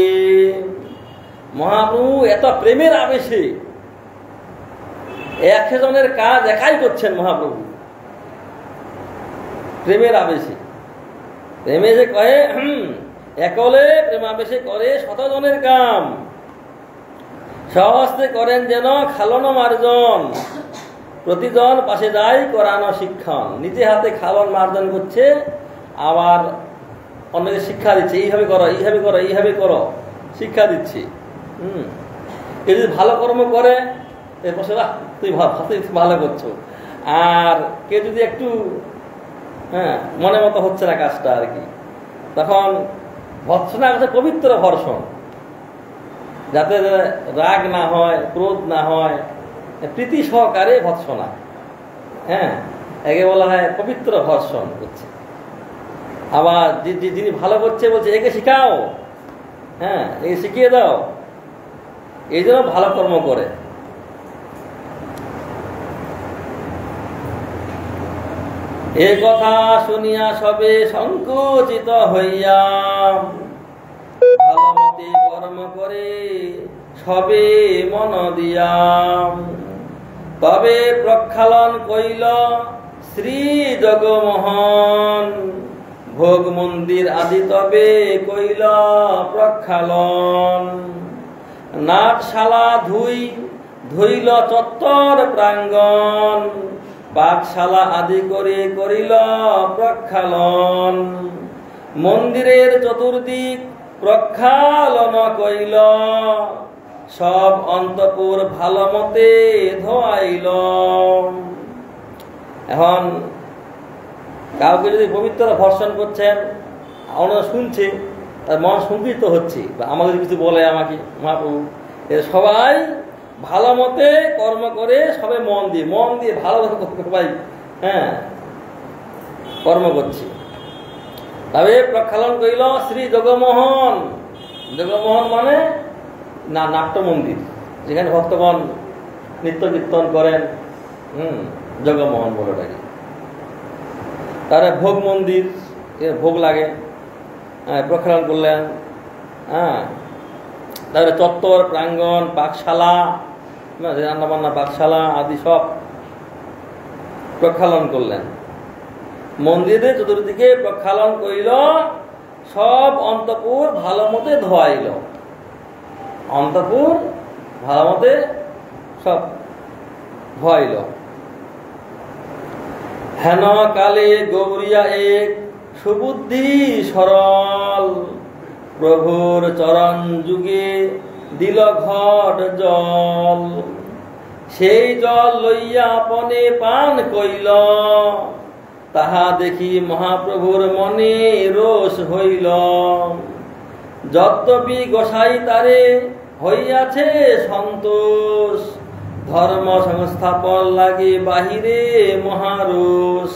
[SPEAKER 1] মহাপ্রভু এত প্রেমের আবেশে একজনের কাজ একাই করছেন। মহাপ্রভু প্রেমের আবেশে, প্রেমে যে কয়ে একলে প্রেমাবেশে করে শতজনের কাম। স্বহস্তে করেন যেন খালন মার্জন, প্রতিজন পাশে যায় করানো শিক্ষণ। নিজে হাতে খালন মার্জন করছে, আবার অন্যকে শিক্ষা দিচ্ছে, এইভাবে করো এইভাবে করো এইভাবে করো, শিক্ষা দিচ্ছে। কেউ যদি ভালো কর্ম করে এরপর তুই ভালো করছো, আর কেউ যদি একটু মনে মতো হচ্ছে না কাজটা আর কি, তখন ভৎসনা হচ্ছে পবিত্র ভর্ষণ, যাতে রাগ না হয়, ক্রোধ না হয়, প্রীতি সহকারে ভৎসনা। হ্যাঁ, একে বলা হয় পবিত্র ভর্ষণ করছে। আবার যিনি ভালো করছে বলছে একে শিখাও, হ্যাঁ, একে শিখিয়ে দাও, এই জন্য ভালো কর্ম করে। এ কথা শুনিয়া সবে সংকুচিত হইয়া, ভালো মতে কর্ম করে সবে মন দিয়া। তবে প্রক্ষালন কইল শ্রী জগমোহন, ভোগ মন্দির আদি তবে কইল প্রক্ষালন। নাটশালা ধুইল চত্বর প্রাঙ্গণ, পাকশালা আদি করে করিল প্রক্ষালন। মন্দিরের চতুর্দিক প্রক্ষালন কইল, সব অন্তপুর ভালো মতে ধোয়াইল। এখন কাউকে যদি পবিত্র ভর্ষণ করছেন, আমরা শুনছি, তার মন সংকৃত হচ্ছে, বা আমাকে কিছু বলে আমাকে মহাপ্রভু, সবাই ভালো মতে কর্ম করে সবে মন দিয়ে ভালো ভাই, হ্যাঁ, কর্ম করছি। তবে প্রক্ষালন কইল শ্রী জগমোহন। জগমোহন মানে না নাট্য মন্দির, যেখানে ভক্তগণ নৃত্য কীর্তন করেন, জগমোহন বলে ডাকি। তারা ভোগ মন্দির, ভোগ লাগে, প্রক্ষালন করলেন। হ্যাঁ, তারপরে চত্বর প্রাঙ্গণ, পাকশালা, রান্নাবান্না পাকশালা আদি সব প্রক্ষালন করলেন। মন্দিরে চতুর্দিকে প্রক্ষালন করিল, সব অন্তপুর ভালো মতে ধোয়াইল। অন্তপুর ভালো মতে সব ধোয়াইল। হেন কালে গৌরিয়া এক সুবুদ্ধি সরল, প্রভুর চরণ যুগে দিল ঘট জল। সেই জল লইয়া আপনে পান কইল, তাহা দেখি মহাপ্রভুর মনে রোষ হইল। যদ্যপি গোসাই তারে হইয়াছে সন্তোষ, ধর্ম সংস্থাপন লাগি বাহিরে মহারোষ।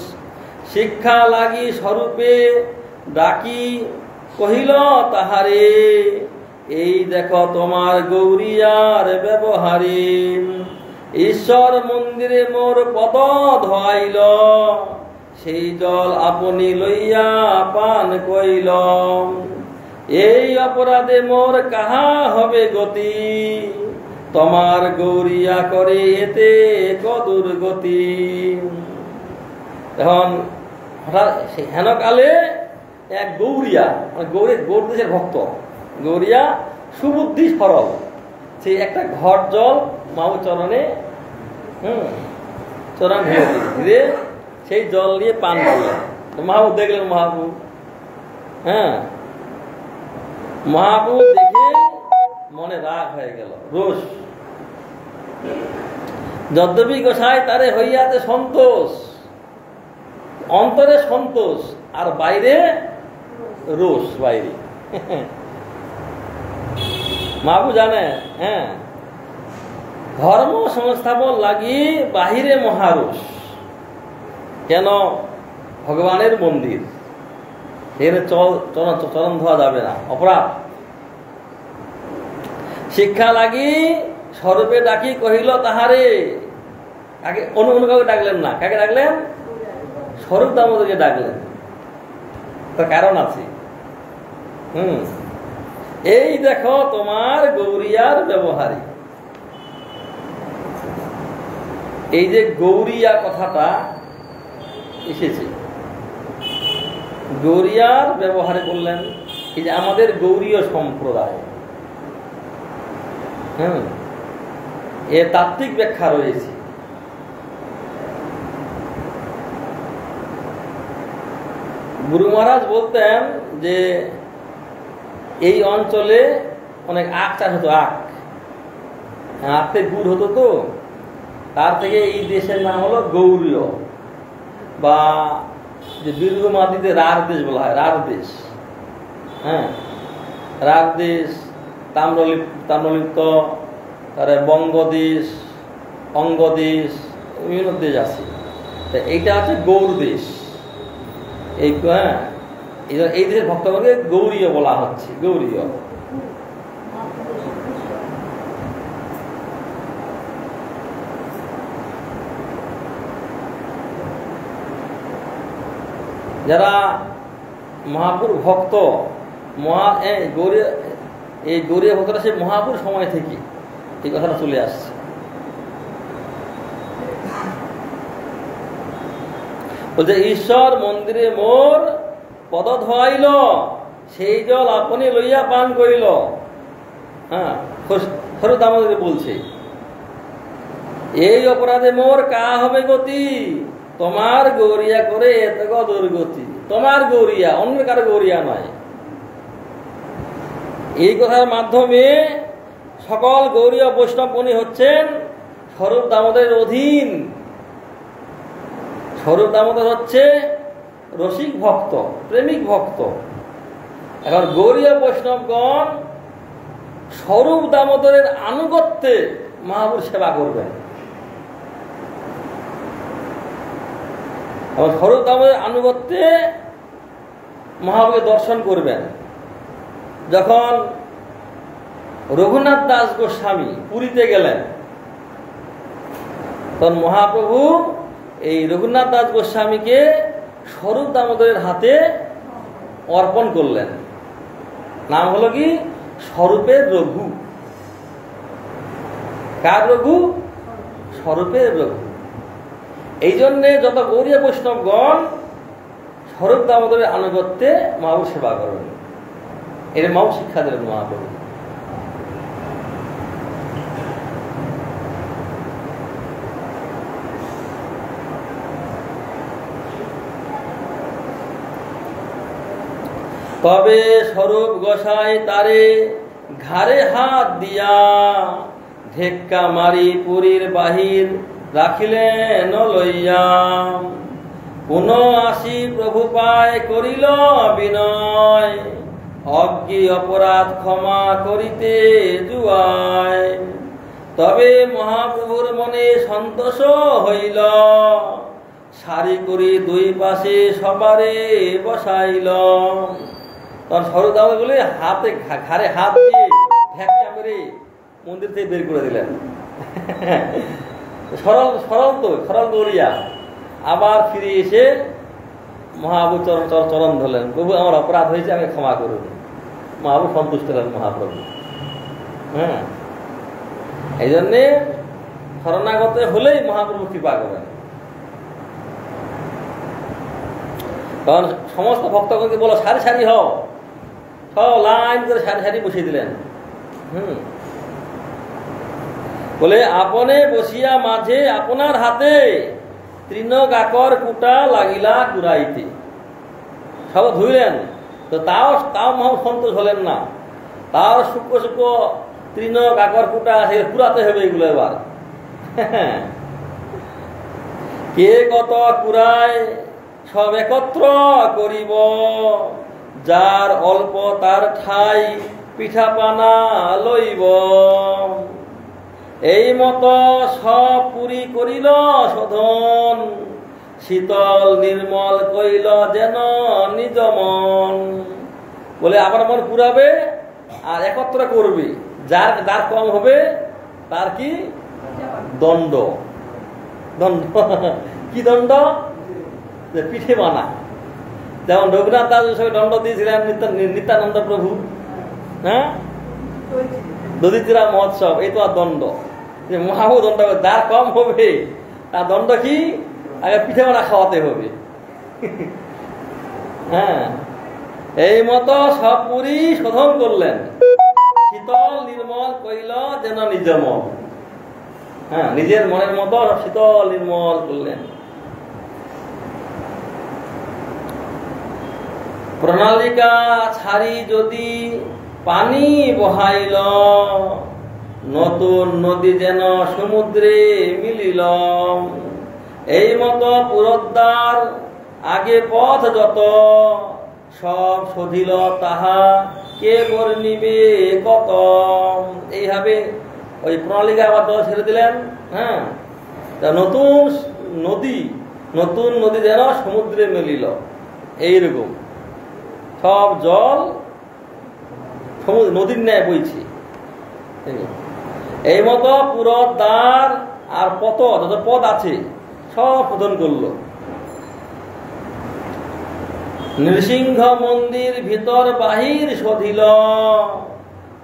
[SPEAKER 1] শিক্ষা লাগি স্বরূপে ডাকি কহিল তাহারে, এই দেখো তোমার গৌরিয়ার ব্যবহারে। ঈশ্বর মন্দিরে মোর পদ ধোয়াইল, সেই জল আপনি লইয়া পান কইল। এই অপরাধে মোর কাহা হবে গতি, তোমার গৌরিয়া করে এতে কদুর গতি। এখন হঠাৎ হেন কালে এক গৌরিয়া, গৌর দেশের ভক্ত গৌরিয়া, সুবুদ্ধি সরল, সেই একটা ঘট জল মাহু চরণে চরণ ধীরে সেই জল দিয়ে পান করলেন। মহাপ্রভু দেখলেন, মহাপ্রভু মহাপ্রভু দেখে মনে রাগ হয়ে গেল, রোষ। যদ্যপি গোসাই তারে হইয়াতে সন্তোষ, অন্তরে সন্তোষ আর বাইরে রোষ। বাইরে মহাপ্রভু জানে, ধর্ম সংস্থাপন লাগি বাহিরে মহারোষ। কেন? ভগবানের মন্দির, এখানে চরণ ধোয়া যাবে না, অপরাধ। শিক্ষা লাগি স্বরূপে ডাকি কহিল তাহারে, কাকে? অন্য কাউকে ডাকলেন না, কাকে ডাকলেন? স্বরূপ দামোদরকে ডাকলেন। তার কারণ আছে। এই দেখো তোমার গৌরিয়ার ব্যবহারে। এই যে গৌরিয়া কথাটা এসেছে, গৌরিয়ার ব্যবহারে বললেন, এই যে আমাদের গৌরীয় সম্প্রদায়, এর তাত্ত্বিক ব্যাখ্যা রয়েছে। গুরু মহারাজ বলতেন যে এই অঞ্চলে অনেক আখ চাষ হতো, আখতে গুড় হতো, তো তার থেকে এই দেশের নাম হলো গৌরীয়, বা যে বীরভূম আদিতে রার দেশ বলা হয়, রার দেশ। রার দেশ, তাম্রলিপ্ত, তারপরে বঙ্গদেশ, অঙ্গদেশ, বিভিন্ন দেশ আছে। এইটা হচ্ছে গৌর দেশ। এই দেশের ভক্তগণকে গৌরীয় বলা হচ্ছে, গৌরীয়। যারা মহাপুর ভক্ত, এই গৌরীয় ভক্তরা সে মহাপুর সময় থেকে এই কথাটা চলে আসছে। বলছে ঈশ্বর মন্দিরে মোর পদ ধোয়াইল, সেই জল আপনি লইয়া পান করিল। স্বরূপ দামোদর বলছে, এই অপরাধে মোর কা হবে গতি, তোমার গৌরিয়া করে এত দুর্গতি। তোমার গৌরিয়া, অন্য কারো গৌরিয়া নয়। এই কথার মাধ্যমে সকল গৌরীয় বৈষ্ণবগণই হচ্ছেন স্বরূপ দামোদরের অধীন। স্বরূপ দামোদর হচ্ছে রসিক ভক্ত, প্রেমিক ভক্ত। এখন গৌরীয় বৈষ্ণবগণ স্বরূপ দামোদরের আনুগত্যে মহাপুর সেবা করবেন। এবং স্বরূপ দামোদরের আনুগত্যে মহাপুরকে দর্শন করবেন। যখন রঘুনাথ দাস গোস্বামী পুরীতে গেলেন, তখন মহাপ্রভু এই রঘুনাথ দাস গোস্বামীকে স্বরূপ দামোদরের হাতে অর্পণ করলেন। নাম হলো কি? স্বরূপের রঘু। কার রঘু? স্বরূপের রঘু। এই জন্যে যত গৌরীয় বৈষ্ণবগণ স্বরূপ দামোদরের আনুগত্যে মহাপ্রভু সেবা করবেন, এটা মহাপ্রভু শিক্ষা দিলেন মহাপ্রভু। তবে স্বরূপ গোসাই তারে ঘাড়ে হাত দিয়া ঢেক্কা মারি পুরীর বাহির রাখিলেন লইয়া। পুনঃ আসি প্রভু পায় করিল বিনয়, অজ্ঞি অপরাধ ক্ষমা করিতে জুয়ায়। তবে মহাপ্রভুর মনে সন্তোষ হইল, সারি করি দুই পাশে সবারে বসাইল। তখন সরদাম বলে হাতে ঘাড়ে হাত দিয়ে ঢেক্কা মেরে মন্দির থেকে বের করে দিলেন। সরল দৌড়িয়া আবার ফিরে এসে মহাপ্রভু চরণ ধরলেন, প্রভু আমার অপরাধ হয়েছে, আমি ক্ষমা করুন। মহাপ্রভু সন্তুষ্ট হলেন মহাপ্রভু। হ্যাঁ, এই জন্যে শরণাগত হলেই মহাপ্রভু কৃপা করেন। তখন সমস্ত ভক্তগণকে বলো সারি সারি হও, সব লাইন করে সারি সারি বসিয়ে দিলেন। বলে আপনে বসিয়া মাঝে আপনার হাতে তৃণগাকর কুটা লাগিলা কুড়াইতে। সব ধুইলেন, তো তাও মহাপ্রভু সন্তোষ হলেন না। তাও শুক্র শুক্র তৃণগাকর কুটা কুড়াতে হবে এগুলো এবার। কে কত কুড়ায় সব একত্র করিব, যার অল্প তার ঠাই পিঠা পানা লইব। এই মতো সব পুরী করিল শোধন, শীতল নির্মল কইল যেন নিজ মন। বলে আবার মন পুরাবে আর একত্র করবে, যার যার কম হবে তার কি দণ্ড। দণ্ড কি দণ্ড? পিঠে বানা। যেমন রঘুনাথ দাস দণ্ড দিয়েছিলেন নিত্যানন্দ প্রভু, হ্যাঁ, দধিচিরা মহোৎসব, এই তো আর দণ্ড। যে মহাপ্রভু দণ্ড, যার কম হবে তার দণ্ড কি? আগে পিঠে বানা খাওয়াতে হবে। হ্যাঁ, এই মতো সব পুরী শোধন করলেন, শীতল নির্মল কইল যেন নিজ মন। হ্যাঁ, নিজের মনের মতো শীতল নির্মল করলেন। প্রণালিকা ছাড়ি যদি পানি বহাইল, নতুন নদী যেন সমুদ্রে মিলিল। এই মতো পুরোদ্ধার আগে পথ যত, সব শোধিল তাহা কে বর্ণিবে কত। এইভাবে ওই প্রণালিকা আবার জল ছেড়ে দিলেন। হ্যাঁ, নতুন নদী যেন সমুদ্রে মিলিল, এইরকম সব জল সমুদ্র নদীর ন্যায় বইছে। এই মতো পুরো দ্বার আর পথ যত পদ আছে সব শোধন করল। নৃসিংহ মন্দির ভিতর বাহির শোধিল,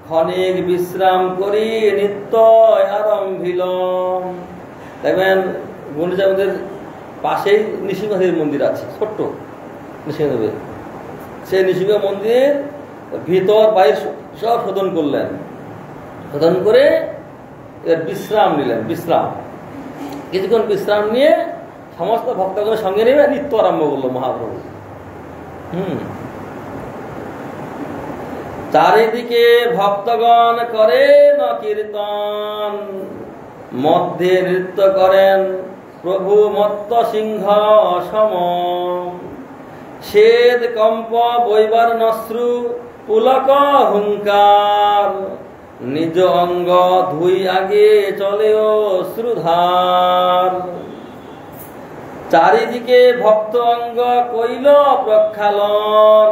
[SPEAKER 1] ক্ষণিক বিশ্রাম করি নিত্য আরম্ভিল। দেখবেন গুন্ডিচামন্দির পাশেই নৃসিংহদেব মন্দির আছে, ছোট্ট নৃসিংহদেবের। সেই নৃসিংহ মন্দির ভিতর বাইর সব শোধন করলেন। শোধন করে এর বিশ্রাম নিলেন। কিছুক্ষণ বিশ্রাম নিয়ে সমস্ত ভক্তগণের সঙ্গে নেবে নিত্য আরম্ভ করলো মহাপ্রভু। চারিদিকে ভক্তগণ করেন কীর্তন, মধ্যে নৃত্য করেন প্রভু মত্ত সিংহ সম। শ্বেত কম্প বৈবার নশ্রু পুলক হুঙ্কার, নিজ অঙ্গ ধুই আগে চলেও শ্রুধার। চারিদিকে ভক্ত অঙ্গ কইল প্রক্ষালন,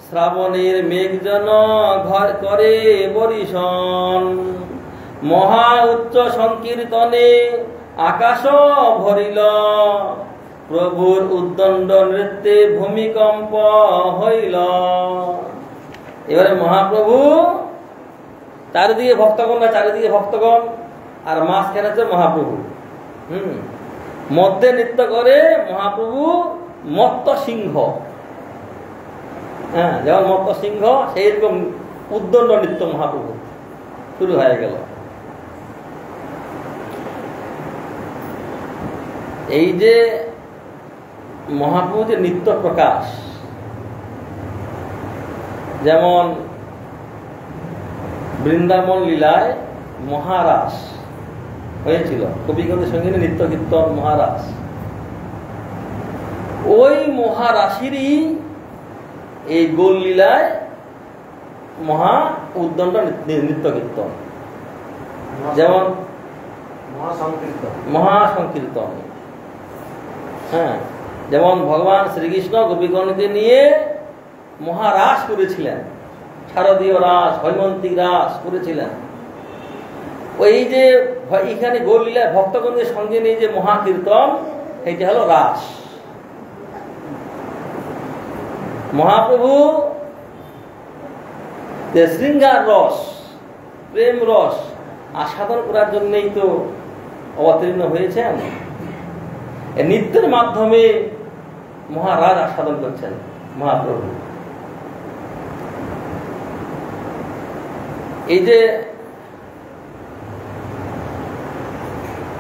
[SPEAKER 1] শ্রাবণের মেঘজন ঘর করে বরিশন। মহা উচ্চ সংকীর্তনে আকাশ ভরিল, প্রভুর উদ্দণ্ড নৃত্যে ভূমিকম্প হইল। এবারে মহাপ্রভু চারিদিকে ভক্তগণ আর মাঝখানে হচ্ছে মহাপ্রভু। মধ্যে নৃত্য করে মহাপ্রভু মত্ত সিংহ, হ্যাঁ, যেমন মত্ত সিংহ সেই রকম উদ্দণ্ড নৃত্য মহাপ্রভু শুরু হয়ে গেল। এই যে মহাপ্রভু যে নিত্য প্রকাশ, যেমন বৃন্দাবন লীলায় মহারাস হয়েছিল, কবিগণের সঙ্গে নিত্য কীর্তন মহারাস, ওই মহারাশিরই এই গোল লীলায় মহা উদ্দণ্ড নৃত্য কীর্তন, যেমন মহাসংকীর্তন। হ্যাঁ, যেমন ভগবান শ্রীকৃষ্ণ গোপীগণকে নিয়ে মহারাস করেছিলেন, শারদীয় রাস, হৈমন্তিক রাস করেছিলেন। ওই যে এখানে গোল লীলায় ভক্তগণের সঙ্গে নিয়ে যে মহাকীর্তন, এইটা হলো রাস। মহাপ্রভু যে শৃঙ্গার রস, প্রেম রস আস্বাদন করার জন্যই তো অবতীর্ণ হয়েছেন। নৃত্যের মাধ্যমে মহারাজ আস্বাদন করছেন মহাপ্রভু। এই যে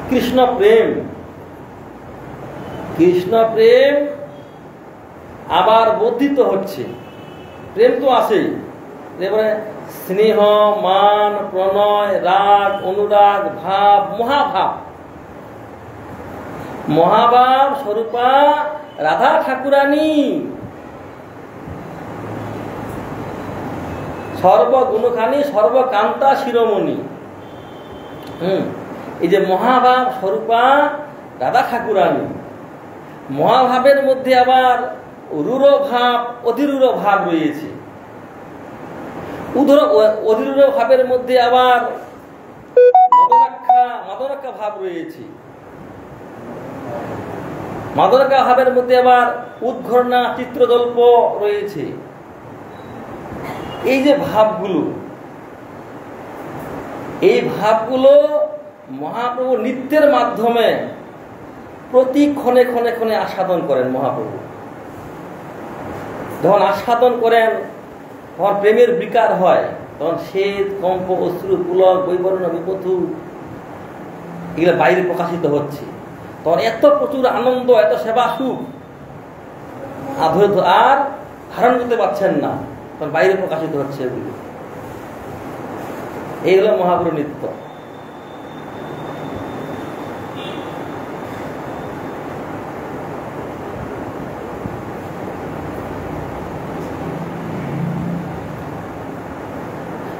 [SPEAKER 1] কৃষ্ণ প্রেম, কৃষ্ণ প্রেম আবার বর্ধিত হচ্ছে। প্রেম তো আছেই, এবারে স্নেহ, মান, প্রণয়, রাগ, অনুরাগ, ভাব, মহাভাব, মহাভাব স্বরূপা রাধা ঠাকুরানী, সর্বগুণখানি সর্বকান্তা শিরোমণি। এই যে মহাভাব স্বরূপা রাধা ঠাকুরানী, মহাভাবের মধ্যে আবার রূঢ় ভাব, অধিরূঢ় ভাব রয়েছে। অধিরূঢ় ভাবের মধ্যে আবার মাদনাক্ষা ভাব রয়েছে। মাদনাক্ষা ভাবের মধ্যে আবার উদ্ঘর্ণা, চিত্রজল্প রয়েছে। এই যে ভাবগুলো, এই ভাবগুলো মহাপ্রভু নৃত্যের মাধ্যমে প্রতি ক্ষণে ক্ষণে ক্ষণে আস্বাদন করেন। মহাপ্রভু যখন আস্বাদন করেন, তখন প্রেমের বিকার হয়, তখন শ্বেত, কম্প, অশ্রু, পুলক, বৈবর্ণ, বিপথু এগুলো বাইরে প্রকাশিত হচ্ছে। তখন এত প্রচুর আনন্দ, এত সেবা সুখ আর ধারণ করতে পারছেন না, তখন বাইরে প্রকাশিত হচ্ছে এগুলো। এই হলো মহাপ্রভু নৃত্য।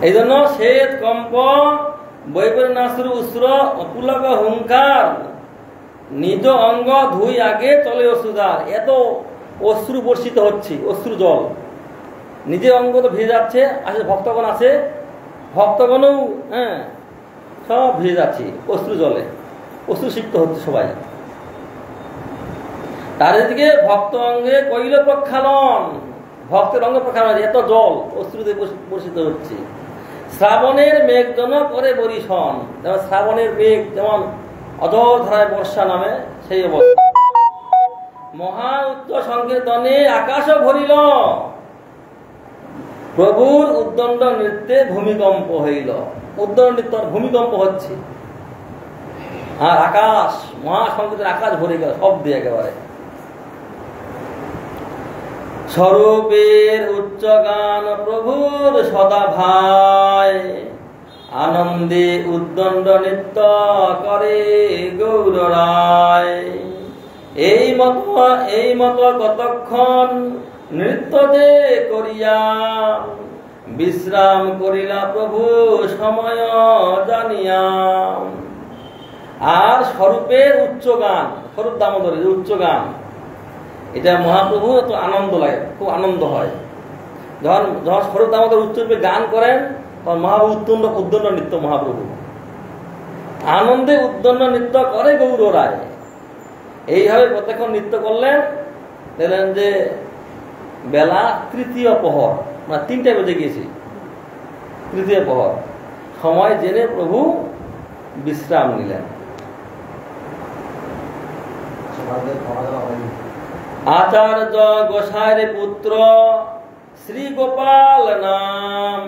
[SPEAKER 1] এই জন্য শ্বেত, কম্প, বৈবর্ণাশ্রু, উস্র, অপুলক, হুঙ্কার, নিজ অঙ্গ ধুই আগে চলে অশ্রুধার। এত অশ্রু বর্ষিত হচ্ছে, অশ্রু জল নিজে অঙ্গ তো ভেজে যাচ্ছে। আসলে ভক্তগণ আছে, ভক্তগণও হ্যাঁ সব ভেজে যাচ্ছে অশ্রু জলে, অশ্রু সিক্ত হচ্ছে সবাই। তার দিকে ভক্ত অঙ্গে কইল প্রক্ষালন, ভক্তের অঙ্গ প্রক্ষালন, এত জল অশ্রুতে বর্ষিত হচ্ছে। শ্রাবণের মেঘ জন করে বরিশন, যেমন শ্রাবণের মেঘ যেমন অজর ধারায় বর্ষা নামে, সেই অবস্থা। মহা উচ্চ সংকীর্তনে আকাশ ভরিল, প্রভুর উদ্দণ্ড নৃত্যে ভূমিকম্প হইল। উদ্দণ্ড নৃত্য ভূমিকম্প হচ্ছে, আর আকাশ, মহা সংকীর্তন আকাশ ভরে গেল সব দিয়ে একেবারে। স্বরূপের উচ্চ গান প্রভুর সদা ভাই, আনন্দে উদ্দণ্ড নৃত্য করে গৌর রায়। এই মতো কতক্ষণ নৃত্য যে করিয়া, বিশ্রাম করিলা প্রভু সময় জানিয়া। আর স্বরূপের উচ্চ গান, স্বরূপ দামোদরের উচ্চ গান, এটা মহাপ্রভু এত আনন্দ লাগে, খুব আনন্দ হয়। যখন স্বরূপ দামোদর উচ্চরূপে গান করেন, তখন মহাপ্রভু উদ্দণ্ড নৃত্য, মহাপ্রভু আনন্দে উদ্দণ্ড নৃত্য করে গৌর রায়। এইভাবে প্রত্যেকক্ষণ নৃত্য করলেন। দেখলেন যে বেলা তৃতীয় প্রহর, মানে 3টা বেজে গিয়েছে, তৃতীয় প্রহর। সময় জেনে প্রভু বিশ্রাম নিলেন। আচার্য গোসাইর পুত্র শ্রী গোপাল নাম,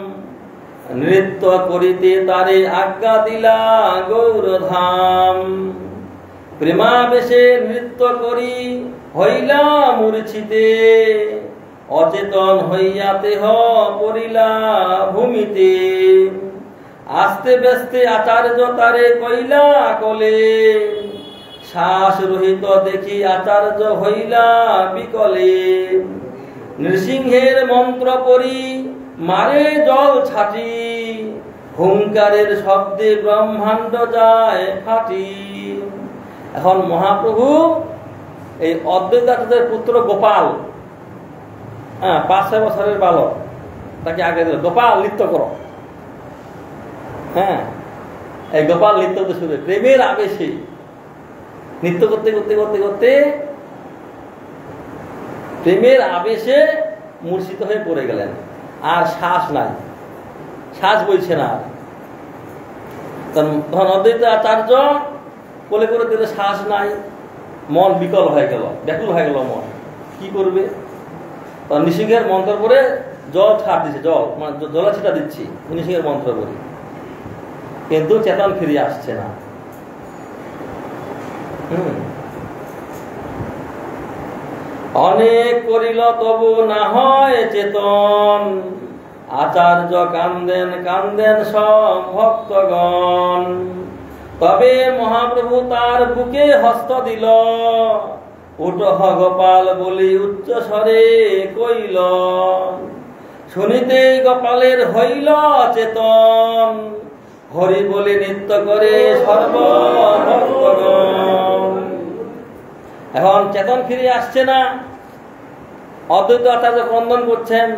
[SPEAKER 1] নৃত্য করিতে তারে আজ্ঞা দিলা গৌরধাম। প্রেমাবেশে নৃত্য করি হইলা মূর্ছিতে, অচেতন হইয়া দেহ পড়িলা ভূমিতে। আস্তে ব্যস্তে আচার্য তারে কইলা কোলে, শ্বাস রহিত দেখি আচার্য হইলা বিকলে। নৃসিংহের মন্ত্র পড়ি মারে জল ছাটি, হুঙ্কারের শব্দে ব্রহ্মাণ্ড যায় ফাটি। এখন মহাপ্রভু এই অদ্বৈতাচার্যের পুত্র গোপাল, 5-6 বছরের বালক, তাকে আগে দিল, গোপাল নৃত্য করো। এই গোপাল নৃত্য করতে শুরু, প্রেমের আবেশে নৃত্য করতে করতে করতে করতে প্রেমের আবেশে মূর্ছিত হয়ে পড়ে গেলেন। আর শ্বাস নাই, শ্বাস বইছে না। তখন অদ্বৈত আচার্য কোলে করে দিলে শ্বাস নাই, মন বিকল হয়ে গেল, ব্যাকুল হয়ে গেল মন, কি করবে? তখন নৃসিংহের মন্ত্র পরে জল ছাড় দিচ্ছে, জল মানে জল ছিটা দিচ্ছি নৃসিংহের মন্ত্র পরে, কিন্তু চেতন ফিরে আসছে না। অনেক করিল তবু না হয় চেতন, আচার্য কান্দেন কান্দেন সব ভক্তগণ। তবে মহাপ্রভু তার বুকে হস্ত দিল, উঠহ গোপাল বলি উচ্চ স্বরে কইল। শুনিতে গোপালের হইল চেতন, হরি বলে নৃত্য করে সর্বভক্তগণ। এখন চেতন ফিরে আসছে না, অদ্বৈত আচার্য ক্রন্দন করছেন,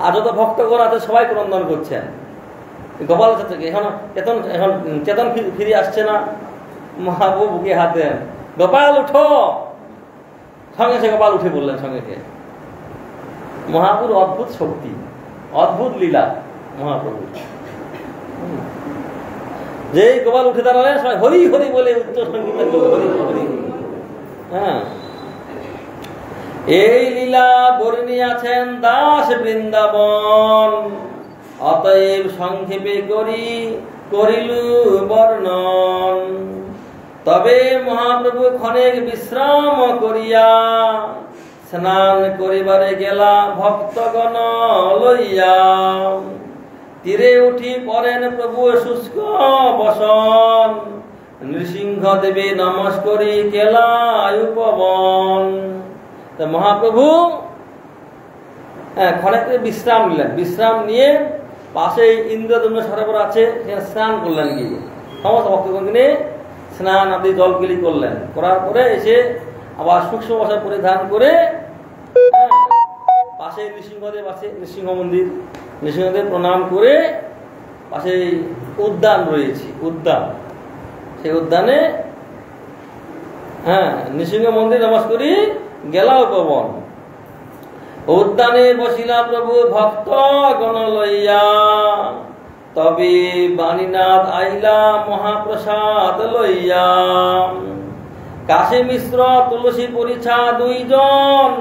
[SPEAKER 1] আর যত ভক্তগণ আছে সবাই ক্রন্দন করছেন। গোপাল এখন চেতন ফিরে আসছে না। মহাপ্রভু বুকে হাত দেন, গোপাল উঠো। সঙ্গে সে গোপাল উঠে বললেন সঙ্গে। মহাপ্রভুর অদ্ভুত শক্তি, অদ্ভুত লীলা মহাপ্রভু। যে গোপাল উঠে দাঁড়ালেন সবাই হরি হরি বলে উচ্চ সঙ্গীত, হরি হরি। এই লীলা বর্ণিয়াছেন দাস বৃন্দাবন, অতএব সংক্ষেপে করিলু বর্ণন। তবে মহাপ্রভু ক্ষণেক বিশ্রাম করিয়া, স্নান করিবারে গেলা ভক্তগণ লইয়া। তীরে উঠি পরেন প্রভু শুষ্ক বসন, নৃসিংহ দেবে নমস্করি কেলা উপবন। মহাপ্রভু ক্ষণেক বিশ্রাম নিলেন, বিশ্রাম নিয়ে পাশে ইন্দ্রদম্ন সরোবর আছে, সেখানে স্নান করলেন। গিয়ে সমস্ত ভক্তগণ নিয়ে স্নান আদি জলকেলি করলেন, করার পরে এসে আবার সূক্ষ্ম বসা পরিধান করে পাশে নৃসিংহদেব আছে, নৃসিংহ মন্দির, নৃসিংহদেব প্রণাম করে পাশে উদ্যান রয়েছে, উদ্যান, সেই উদ্যানে নৃসিংহ মন্দির নমস্করি গেলা উপবন। উদ্যানে বসিলা প্রভু ভক্ত গণ লইয়া, তবে বাণীনাথ আইলা মহাপ্রসাদ লইয়া। কাশী মিশ্র তুলসী পরিছা 2 জন,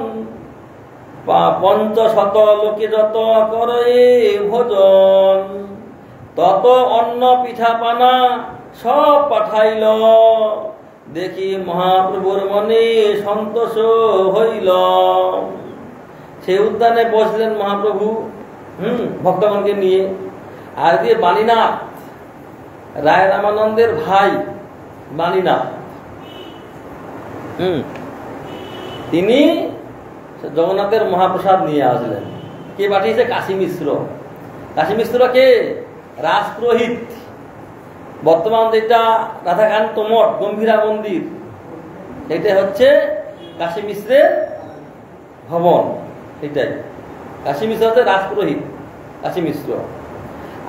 [SPEAKER 1] 500 লোকে যত করে ভোজন। তত অন্ন পিঠা পানা সব পাঠাইল, দেখি মহাপ্রভুর মনে সন্তোষ হইল। সেই উদ্যানে বসলেন মহাপ্রভু ভক্তগণকে নিয়ে। আর দিয়ে বাণীনাথ, রায় রামানন্দের ভাই বাণীনাথ, তিনি জগন্নাথের মহাপ্রসাদ নিয়ে আসলেন। কে পাঠিয়েছে? কাশী মিশ্র। কাশী মিশ্র কে? রাজপুরোহিত। বর্তমান যেটা রাধাকান্ত মঠ, গম্ভীরা মন্দির, এটা হচ্ছে কাশী মিশ্রের ভবন। এটাই কাশী মিশ্র হচ্ছে রাজপুরোহিত, কাশী মিশ্র।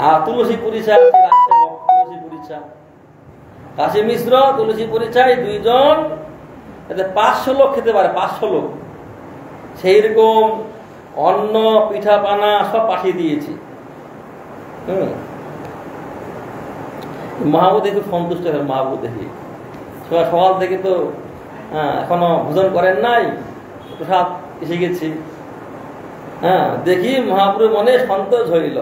[SPEAKER 1] আর তুলসী পরিচা, তুলসী পরিচা, কাশী মিশ্র তুলসী পরিচয় 2 জন, এতে 500 লোক খেতে পারে, 500 লোক। সেই রকম অন্ন পিঠা পানা সব পাঠিয়ে দিয়েছি। মহাপ্রভু দেখে সন্তুষ্ট হয়। মহাপ্রভু দেখে সকাল থেকে তো এখনো ভোজন করেন নাই, প্রসাদ এসে গেছে। হ্যাঁ, দেখি মহাপ্রভু মনে সন্তোষ হইল।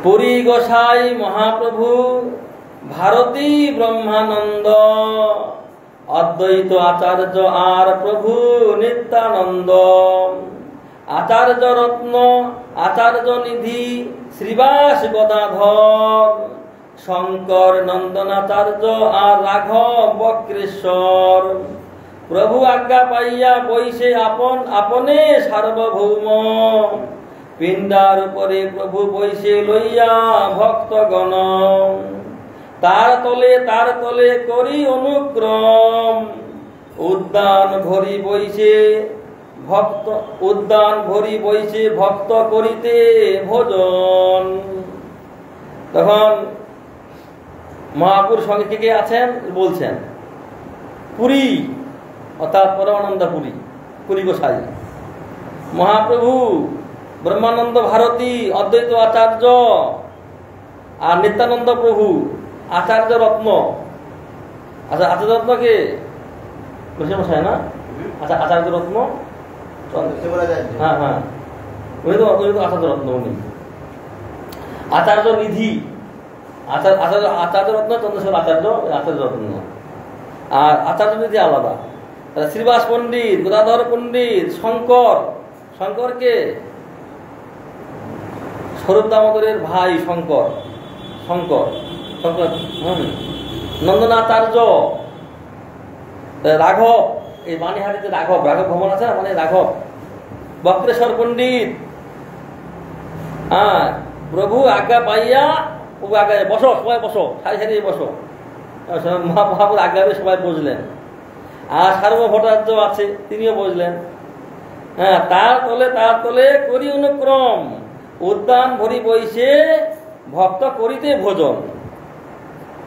[SPEAKER 1] পুরী গোসাই মহাপ্রভু, ভারতী ব্রহ্মানন্দ, অদ্বৈত আচার্য আর প্রভু নিত্যানন্দ, আচার্য রত্ন, আচার্য নিধি, শ্রীবাস গদাধর, শঙ্কর নন্দনাচার্য আর রাঘব বক্রেশ্বর, প্রভু আজ্ঞা পাইয়া বৈশে আপন আপনে সার্বভৌম, পিণ্ডার উপরে প্রভু বৈশে লইয়া ভক্তগণ, তার তলে করি অনুক্রম, উদ্যান ভরি বইছে ভক্ত করিতে ভোজন। তখন মহাপুর সঙ্গে কে কে আছেন বলছেন। পুরী অর্থাৎ পরমানন্দ পুরী গোসাই, মহাপ্রভু, ব্রহ্মানন্দ ভারতী, অদ্বৈত আচার্য আর নিত্যানন্দ প্রভু, আচার্য রত্ন। আচ্ছা, আচার্য রত্ন কে? মশাই না? আচ্ছা, আচার্য রত্ন, হ্যাঁ হ্যাঁ, উনি তো আচার্য রত্ন। উনি আচার্য নিধি, আচার্য রত্ন চন্দ্রশেখর আচার্য রত্ন, আর আচার্য নিধি আলাদা। শ্রীবাস পণ্ডিত, গদাধর পণ্ডিত, শঙ্কর কে? স্বরূপ দামোদরের ভাই শঙ্কর। নন্দনাচার্য, রাঘব, এই বাণীহাটিতে রাঘব ভবন আছে না, মানে রাঘব, বক্রেশ্বর পণ্ডিত। হ্যাঁ, প্রভু আজ্ঞা পাইয়া, প্রভু আজ্ঞা, বসো সবাই বসো, সারি বসো। মহাপ্রভুর আজ্ঞা সবাই বসলেন। আর সার্বভৌমাচার্য আছে, তিনিও বসলেন। হ্যাঁ, তার তলে করি অনুক্রম, উদ্যান ভরি বইছে ভক্ত করিতে ভোজন।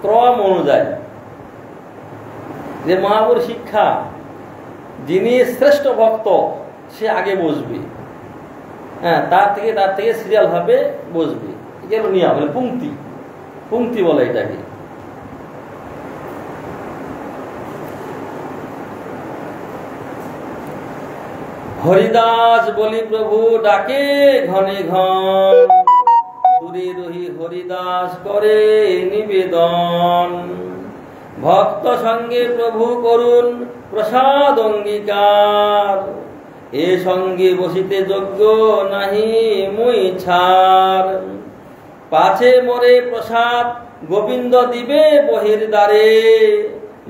[SPEAKER 1] ক্রম অনুযায়ী যে মহাপুর শিক্ষা, যিনি শ্রেষ্ঠ ভক্ত সে আগে বসবে। হ্যাঁ, তার থেকে সিরিয়াল ভাবে বসবে। এগুলো নিয়ম, বলে পুংক্তি বলে এটাকে। হরিদাস বলি প্রভু ডাকে ঘনে ঘন, দূরে রহি হরিদাস করে নিবেদন, ভক্ত সঙ্গে প্রভু করুন প্রসাদ অঙ্গীকার, এ সঙ্গে বসিতে যোগ্য নাহি মুই ছাড়, পাছে মোরে প্রসাদ গোবিন্দ দিবে বহির দ্বারে,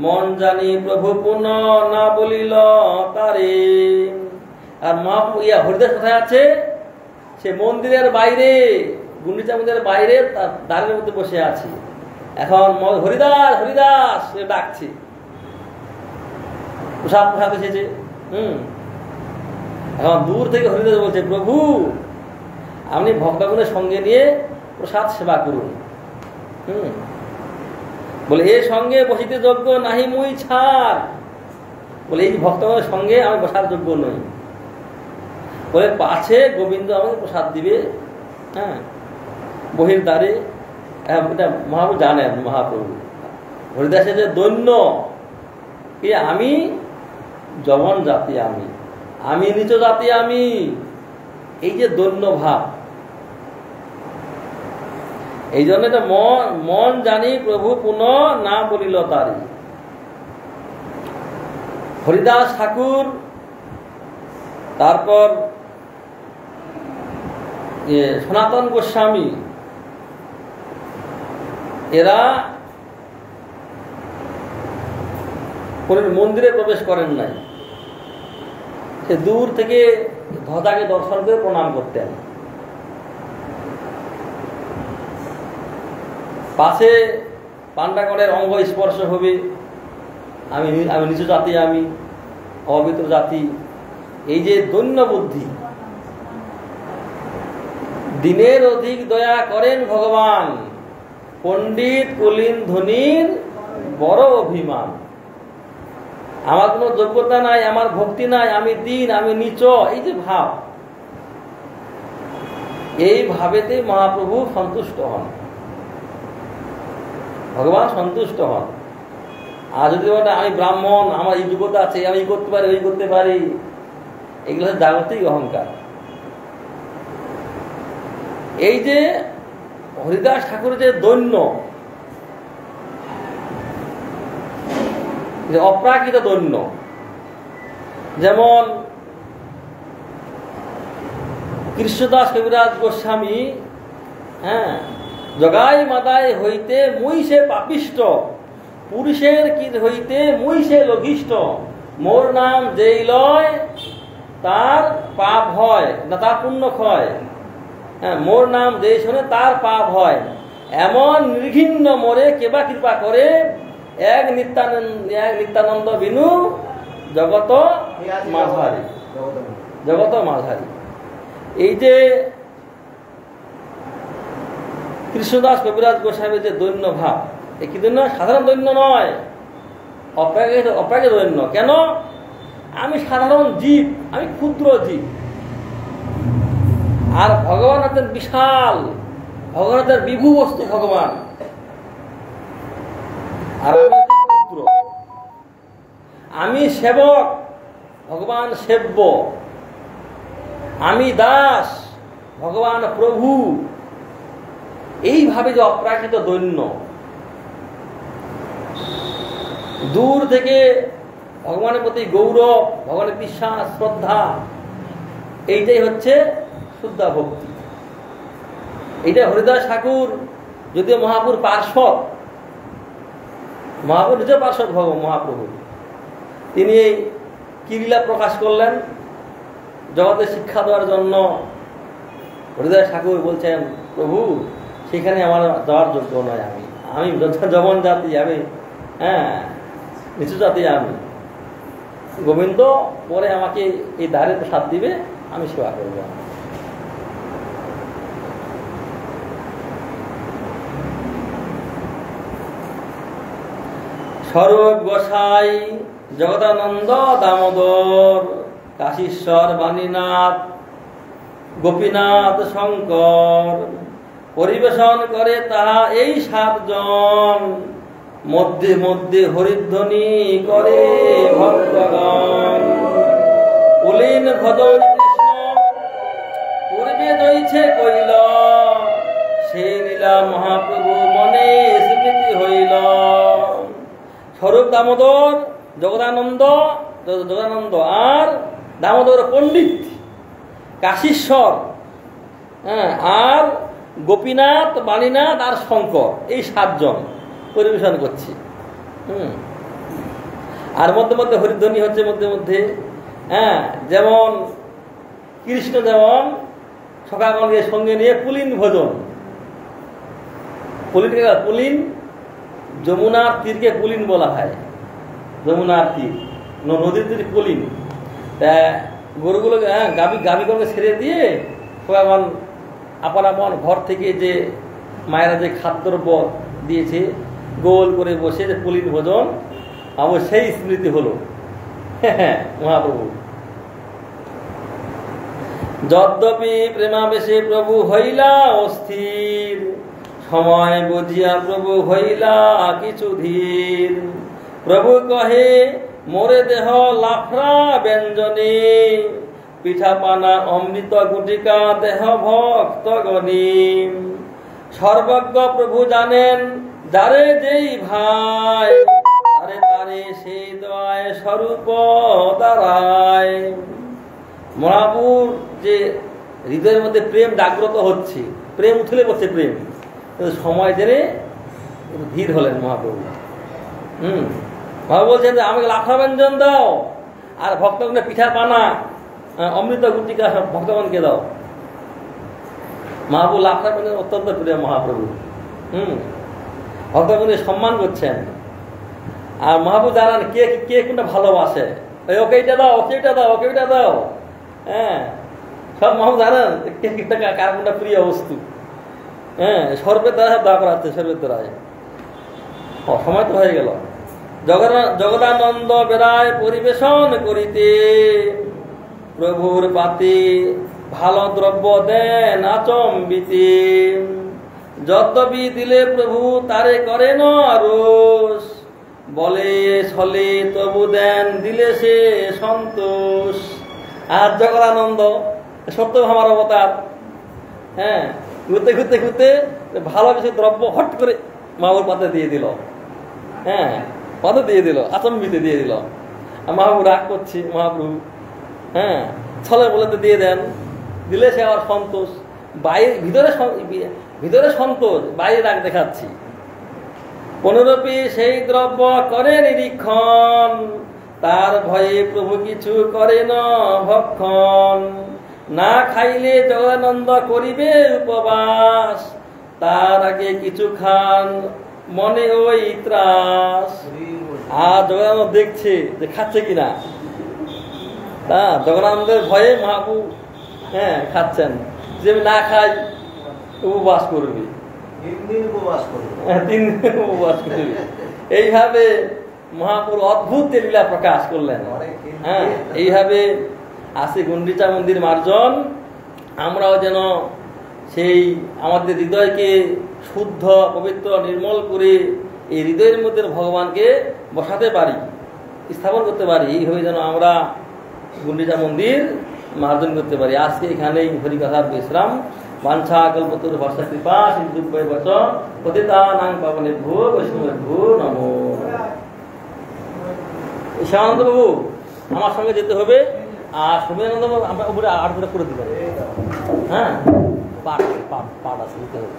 [SPEAKER 1] মন জানি প্রভু পুনঃ না বলিল তারে। আর মহাপ্রভু হরিদাস কোথায় আছে? সে মন্দিরের বাইরে, গুন্ডিচা মন্দিরের বাইরে তার দ্বারের মধ্যে বসে আছে। এখন হরিদাস ডাকছে, প্রসাদ এসেছে। এখন দূর থেকে হরিদাস বলছে, প্রভু আপনি ভক্তগণের সঙ্গে নিয়ে প্রসাদ সেবা করুন। বলে এর সঙ্গে বসিতে যোগ্য নাহি মুই ছাড়, বলে এই ভক্তগণের সঙ্গে আমি বসার যোগ্য নই। বলে পাছে গোবিন্দ আমাকে প্রসাদ দিবে, হ্যাঁ, বহির দ্বারে। এটা মহাপ্রভু জানেন। মহাপ্রভু হরিদাসের যে দৈন্য, কি আমি যবন জাতি, আমি নিচ জাতি, এই যে দৈন্য ভাব, এই জন্য এটা মন জানি প্রভু পুনঃ না বলিল তারি। হরিদাস ঠাকুর, তারপর সনাতন গোস্বামী, এরা কোন মন্দিরে প্রবেশ করেন নাই। সে দূর থেকে ধ্বজাকে দর্শন করে প্রণাম করতেন। পাশে পাণ্ডাগণের অঙ্গ স্পর্শ হবে, আমি নিচু জাতি, আমি অপবিত্র জাতি, এই যে দৈন্য বুদ্ধি। দিনের অধিক দয়া করেন ভগবান, পণ্ডিত কুলীন ধনীর বড় অভিমান। আমার কোনো যোগ্যতা নাই, আমার ভক্তি নাই, আমি দীন, আমি নিচ, এই যে ভাব, এই ভাবেতে মহাপ্রভু সন্তুষ্ট হন, ভগবান সন্তুষ্ট হন। আর যদি বলে আমি ব্রাহ্মণ, আমার এই যোগ্যতা আছে, আমি এই করতে পারি, ওই করতে পারি, এগুলো হচ্ছে জাগতিক অহংকার। এই যে হরিদাস ঠাকুরের যে দৈন্য, যে অপ্রাকৃত দৈন্য, যেমন কৃষ্ণদাস কবিরাজ গোস্বামী, জগাই মাদায় হইতে মুই সে পাপিষ্ট, পুরুষের কি হইতে মুই সে লঘিষ্ঠ, মোর নাম যেই লয় তার পাপ হয় না, তার পুণ্য ক্ষয়, মোর নাম যেই শোনে তার পাপ হয়, এমন নির্ঘিন্ন মোরে কেবা কৃপা করে, এক নিত্যানন্দ বিনু জগত মাঝারি, জগত মাঝারি। এই যে কৃষ্ণদাস কবিরাজ গোস্বামীর যে দৈন্য ভাব, এই কি দৈন্য? সাধারণ দৈন্য নয়, অপ্রাকৃত দৈন্য। কেন? আমি সাধারণ জীব, আমি ক্ষুদ্র জীব, আর ভগবান হচ্ছেন বিশাল, ভগবান হচ্ছেন বিভু বস্তু ভগবান, আর আমি ক্ষুদ্র, আমি সেবক, ভগবান সেব্য, আমি দাস, ভগবান প্রভু। এইভাবে যে অপ্রাকৃত দৈন্য, দূর থেকে ভগবানের প্রতি গৌরব, ভগবানের বিশ্বাস, শ্রদ্ধা, এইটাই হচ্ছে শুদ্ধা ভক্তি। এইটা হরিদাস ঠাকুর, যদিও মহাপুর পার্শ্বদ, মহাপুর নিজের পার্শ্বদ মহাপ্রভু, তিনি এই কিলীলা প্রকাশ করলেন জগতে শিক্ষা দেওয়ার জন্য। হরিদাস ঠাকুর বলছেন, প্রভু সেখানে আমার যাওয়ার যোগ্য নয়, আমি যমন জাতি, আমি নিচু জাতি, আমি গোবিন্দ পরে আমাকে এই দ্বারে প্রসাদ দিবে, আমি সেবা করব। স্বরূপ গোসাই, জগদানন্দ দামোদর, কাশীশ্বর, বাণীনাথ, গোপীনাথ, শঙ্কর, পরিবেশন করে তাহা এই 7 জন, মধ্যে মধ্যে হরিধ্বনি করে ভক্তগণ। পুলিন ভজন কৃষ্ণ পূর্বে দইছে কইল, সেই লীলা মহাপ্রভু মনে স্মৃতি হইল। স্বরূপ দামোদর, জগদানন্দ আর দামোদর পণ্ডিত, কাশীশ্বর, আর গোপীনাথ, বাণীনাথ আর শঙ্কর, এই 7 জন পরিবেশন করছি। আর মধ্যে মধ্যে হরিধ্বনি হচ্ছে, মধ্যে মধ্যে যেমন কৃষ্ণ যেমন সখাগণকে সঙ্গে নিয়ে পুলিন ভোজন, পুলিন যমুনার তীরকে পুলিন বলা হয়, যমুনার তীর, নদীর তীর পুলিন। তা গরুগুলোকে গাভীগণকে ছেড়ে দিয়ে সখাগণ আপন আপন ঘর থেকে যে মায়েরা যে খাদ্যদ্রব্য দিয়েছে গোল করে বসে যে পুলিন ভোজন, আমার সেই স্মৃতি হলো মহাপ্রভু। যদ্যপি প্রেমাবেশে প্রভু হইলা অস্থির, সময় বুঝিয়া প্রভু হইলা কিছু ধীর। প্রভু কহে মোরে দেহ লাফরা ব্যঞ্জনে, পিঠা পানা অমৃত গুটিকা দেহ ভক্তগণী। সর্বজ্ঞ প্রভু জানেন যারে যেই ভাই, তারে তারে সেই দয়ায় স্বরূপ দাঁড়ায়। মহাপুর যে হৃদয়ের মধ্যে প্রেম জাগ্রত হচ্ছে, প্রেম উঠলে পড়ছে প্রেম, কিন্তু সময় জেনে ধীর হলেন মহাপ্রভু। মহাপ্রভু বলছেন যে আমাকে লাফা ব্যঞ্জন দাও, আর ভক্তগণের পিঠা পানা অমৃত গুটিকা সব ভক্তগণকে দাও। মহাপ্রভু লাফা ব্যঞ্জন অত্যন্ত প্রিয় মহাপ্রভু। ভক্তগণকে সম্মান করছেন। আর মহাপ্রভু জানান কে কে কোনটা ভালোবাসে, ওকে এটা দাও, ওকে এটা দাও, ওকে এটা দাও। সব মহাপ্রভু জানেন কার কোনটা প্রিয় বস্তু। সর্বের দ্বারা সব দয়া করাচ্ছে, সর্বের দ্বারায়। সময় তো হয়ে গেল। জগদানন্দ বেড়ায় পরিবেশন করিতে, প্রভুর পাতে ভালো দ্রব্য দেন আচম্বিতে। যদ্যপি দিলে প্রভু তারে করেন রোষ, বলে ছলে তবু দেন দিলে সে সন্তোষ। আর জগদানন্দ সত্যভামার অবতার, হ্যাঁ, ঘুরতে ঘুরতে ঘুরতে ভালো কিছু দ্রব্য হট করে মাহবুর পাতে দিয়ে দিল, হ্যাঁ, পাতে দিয়ে দিল, আচম্বিতে দিয়ে দিল। মহাপ্রভু রাগ করছি, মহাপ্রভু হ্যাঁ ছলে বলে তো দিয়ে দেন, দিলে সে আবার সন্তোষ। বাইরে ভিতরে সন্তোষ, বাইরে রাগ দেখাচ্ছি। পুনরূপী সেই দ্রব্য করে নিরীক্ষণ, তার ভয়ে প্রভু কিছু করে না ভক্ষণ। না খাইলে জগদানন্দ করিবে উপবাস, তার আগে কিছু খান মনে ওই ত্রাস। আর জগদানন্দ দেখছে যে খাচ্ছে কিনা, তা জগদানন্দের ভয়ে মহাপ্রভু হ্যাঁ খাচ্ছেন, যে না খাই উপবাস করবি,
[SPEAKER 2] 3 দিন উপবাস করবে,
[SPEAKER 1] 3 দিন উপবাস করবি। এইভাবে মহাপ্রভু অদ্ভুত লীলা প্রকাশ করলেন। হ্যাঁ, এইভাবে আসে গুন্ডিচা মন্দির মার্জন। আমরাও যেন সেই আমাদের হৃদয়কে শুদ্ধ পবিত্র নির্মল করে এই হৃদয়ের মধ্যে ভগবানকে বসাতে পারি, স্থাপন করতে পারি। এইভাবে যেন আমরা গুন্ডিচা মন্দির মার্জন করতে পারি। আজকে এখানেই হরিকথার বিশ্রাম। বাঞ্ছা কল্পতরু ভাষা কৃপা সিন্ধুভ্যৈ বচ পতিতানাং পাবনেভ্যো বৈষ্ণবেভ্যো নমো। শ্যামানন্দ বাবু আমার সঙ্গে যেতে হবে, আর সুমেধানন্দ বাবু আমরা উপরে আর্টটা করে দিবেন। হ্যাঁ, পাঠ পাঠ পাঠ আছে, দিতে হবে।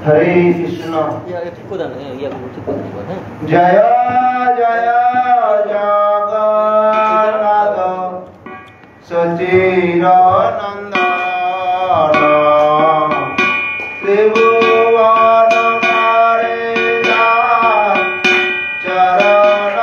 [SPEAKER 2] হরে কৃষ্ণ।
[SPEAKER 1] ঠিক করে দেন, ঠিক করে দেন। হ্যাঁ,
[SPEAKER 2] জয় জয় জগন্নাথ সচিদানন্দ ত্রিভুবন চরণ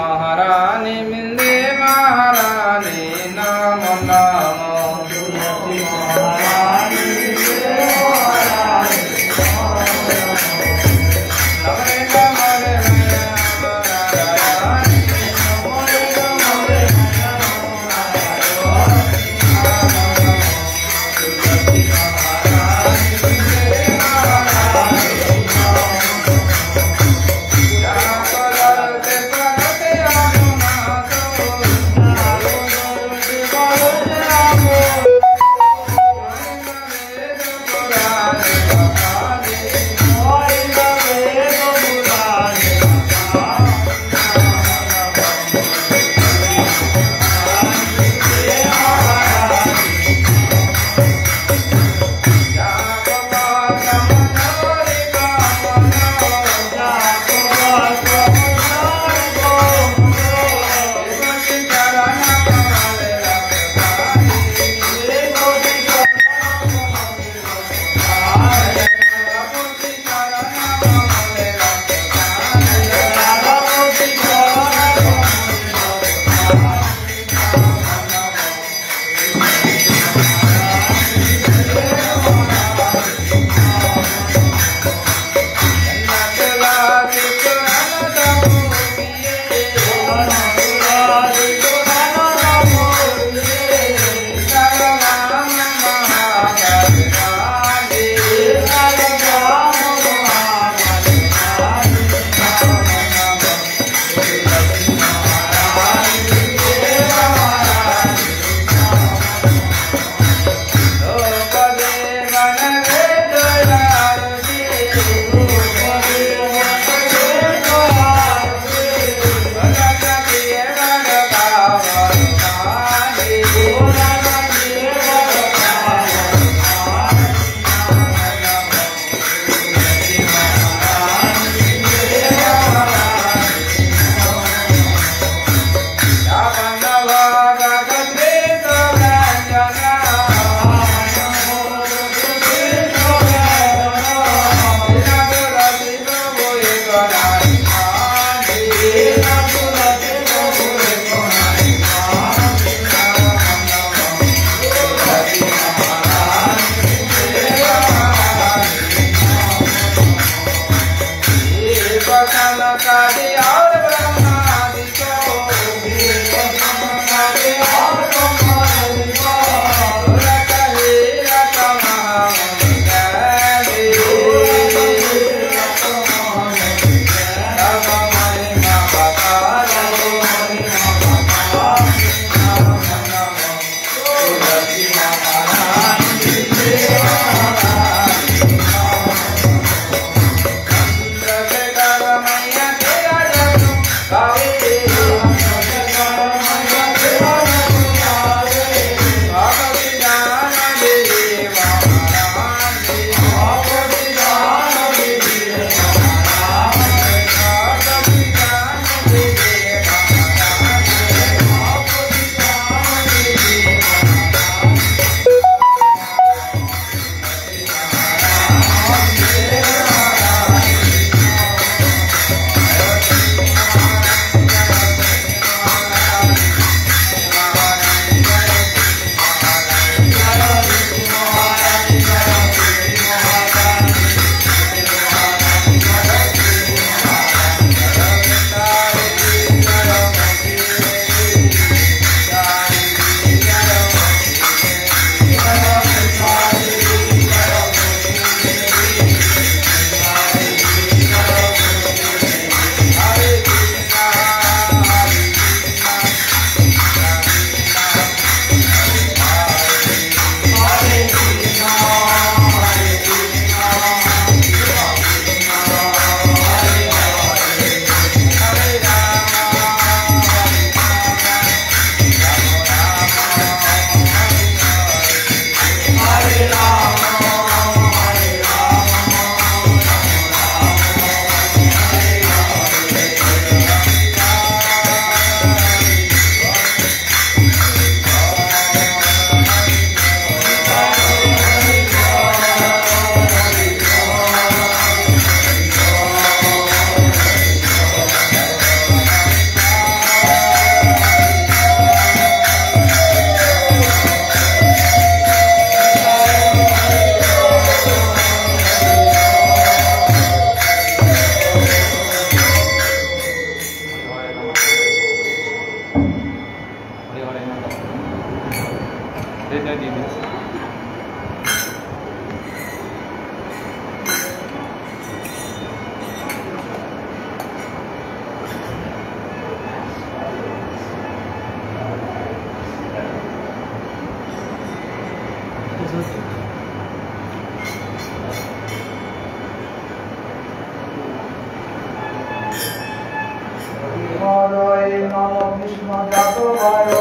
[SPEAKER 3] महारानी बिंदे महारानी नमो नमो तुलसी महारानी बिंदे महारानी नमरे कमले महारानी नमरे कमले तुलसी महारानी बिंदे महारानी এটাই দিয়ে দিচ্ছি।
[SPEAKER 4] হরে নম কৃষ্ণ জাতবায়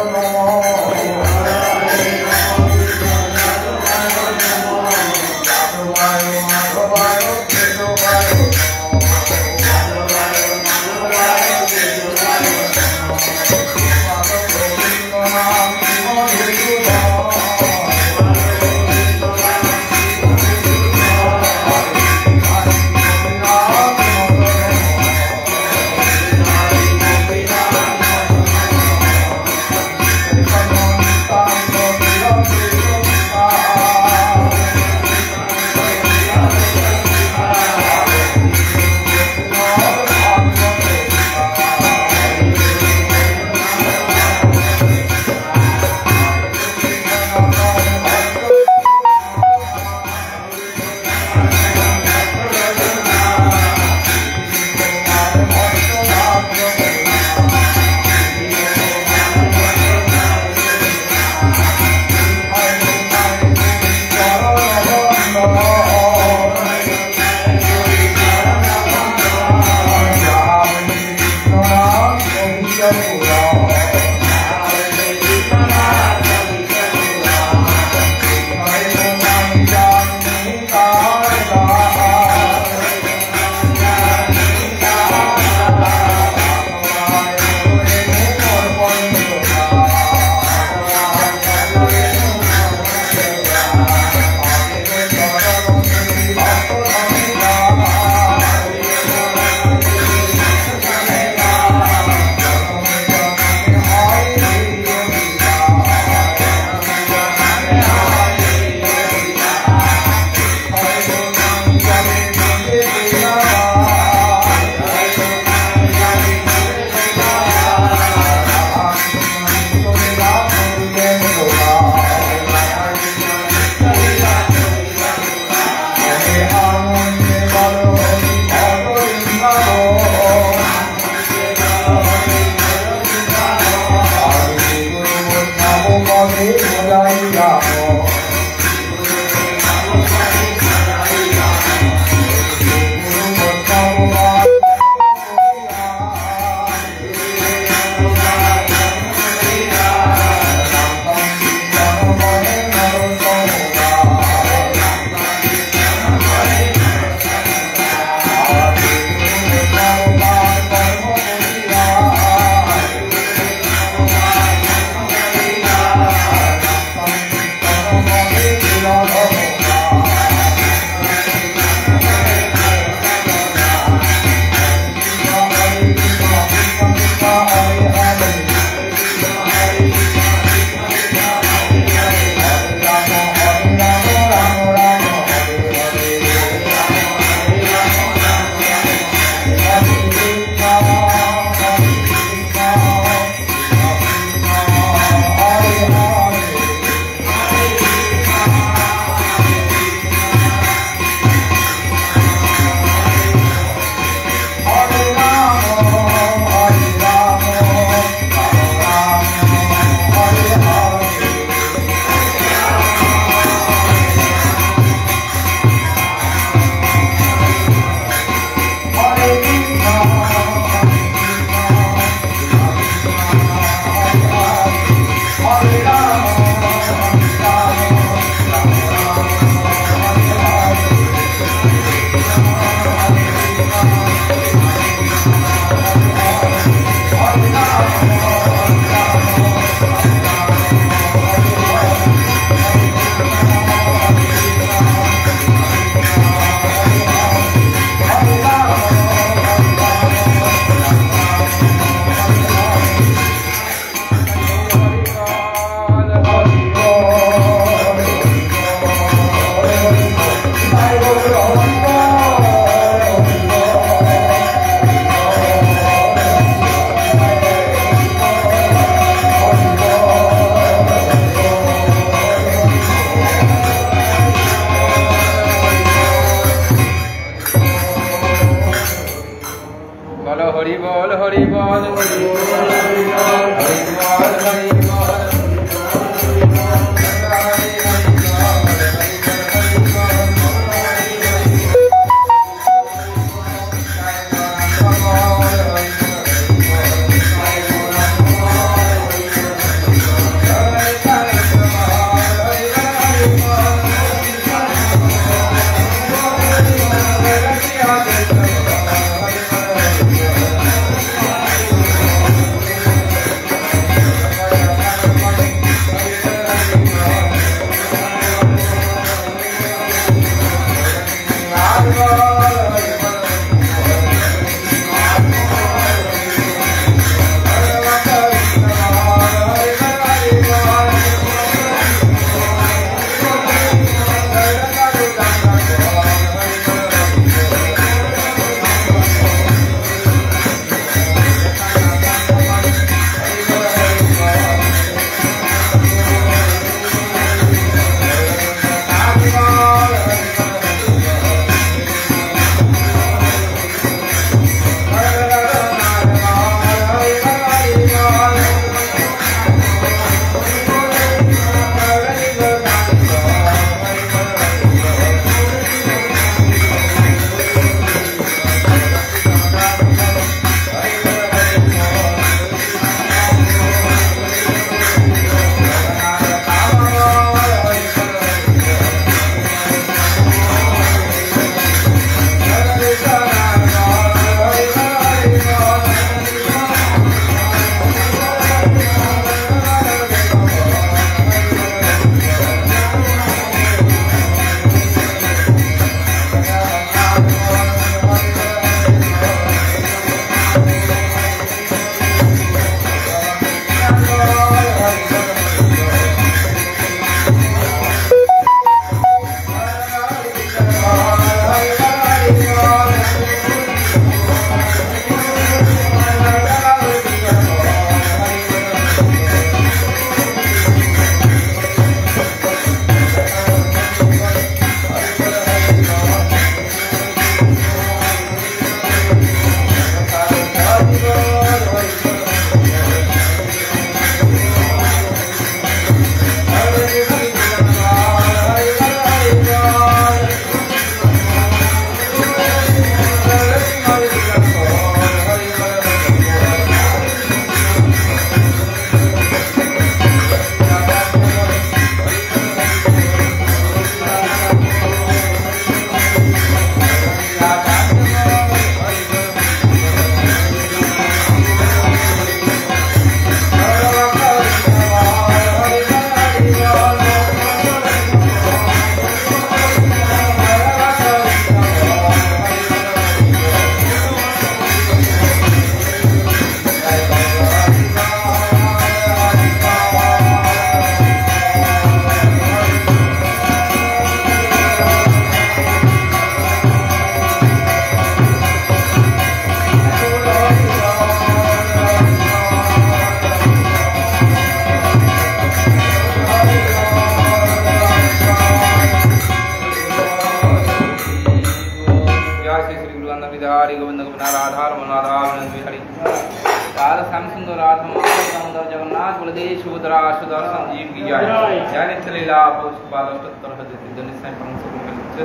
[SPEAKER 3] श्याम सुंदर राधा दामोदर जगन्नाथ बलदेव सुभद्रा सुदर्शन जीव की जय। जय नित्य लीला पुष्पाद अष्टोत्तर हृदय साईं परम सुख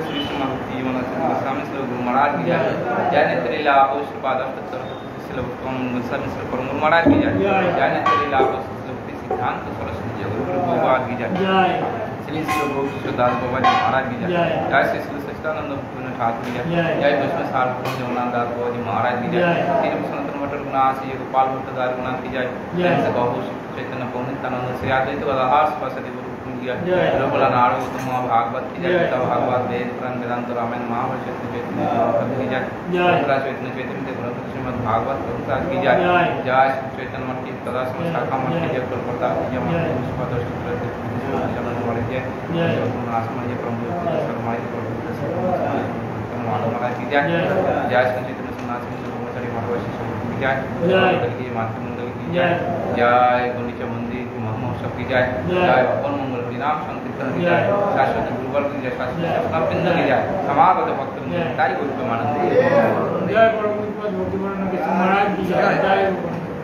[SPEAKER 3] श्री श्रीमान जीवन स्वामी श्री गुरु महाराज की जय। जय नित्य लीला पुष्पाद अष्टोत्तर श्री स्वामी श्री परम गुरु महाराज की जय। जय नित्य लीला पुष्प सिद्धांत सरस्वती गुरु गोपाल की जय। श्री श्री गोदास बाबा जी महाराज की जय। जय श्री श्री सच्चिदानंद ठाकुर की जय। जय विष्णु सार्वभौम जगन्नाथ दास बाबा जी महाराज की जय। श्री सनातन भट्ट रघुनाथ श्री गोपाल भट्ट रघुनाथ की जय। जय गौर चैतन्य पौनितानंद श्री आदित्य गदाहार सपासति गुरु की जय। लोकला नाड़ उत्तम भागवत की जय। गीता भागवत वेद पुराण वेदांत रामायण महाभारत चैतन्य की जय। जय चैतन्य चैतन्य ग्रंथ श्रीमद् भागवत ग्रंथ की जय। जय चैतन्य मठ की तथा शाखा मठ की जय। कोलकाता की जय। आसमान जय प्रभु शर्मा जी महाराज की जय। जय चैतन्य सन्यासी ब्रह्मचारी महाराज की जय। की मातृ मंडल की जय। जय गुंडीचा मंदिर महोत्सव की जय। जय भगवान मंगल विनाम संकीर्तन की जय। शाश्वत गुरुवर की जय। शाश्वत सनातन की जय। समागत भक्त तारी गुरु मानंद
[SPEAKER 4] जय प्रभु महाराज की जय।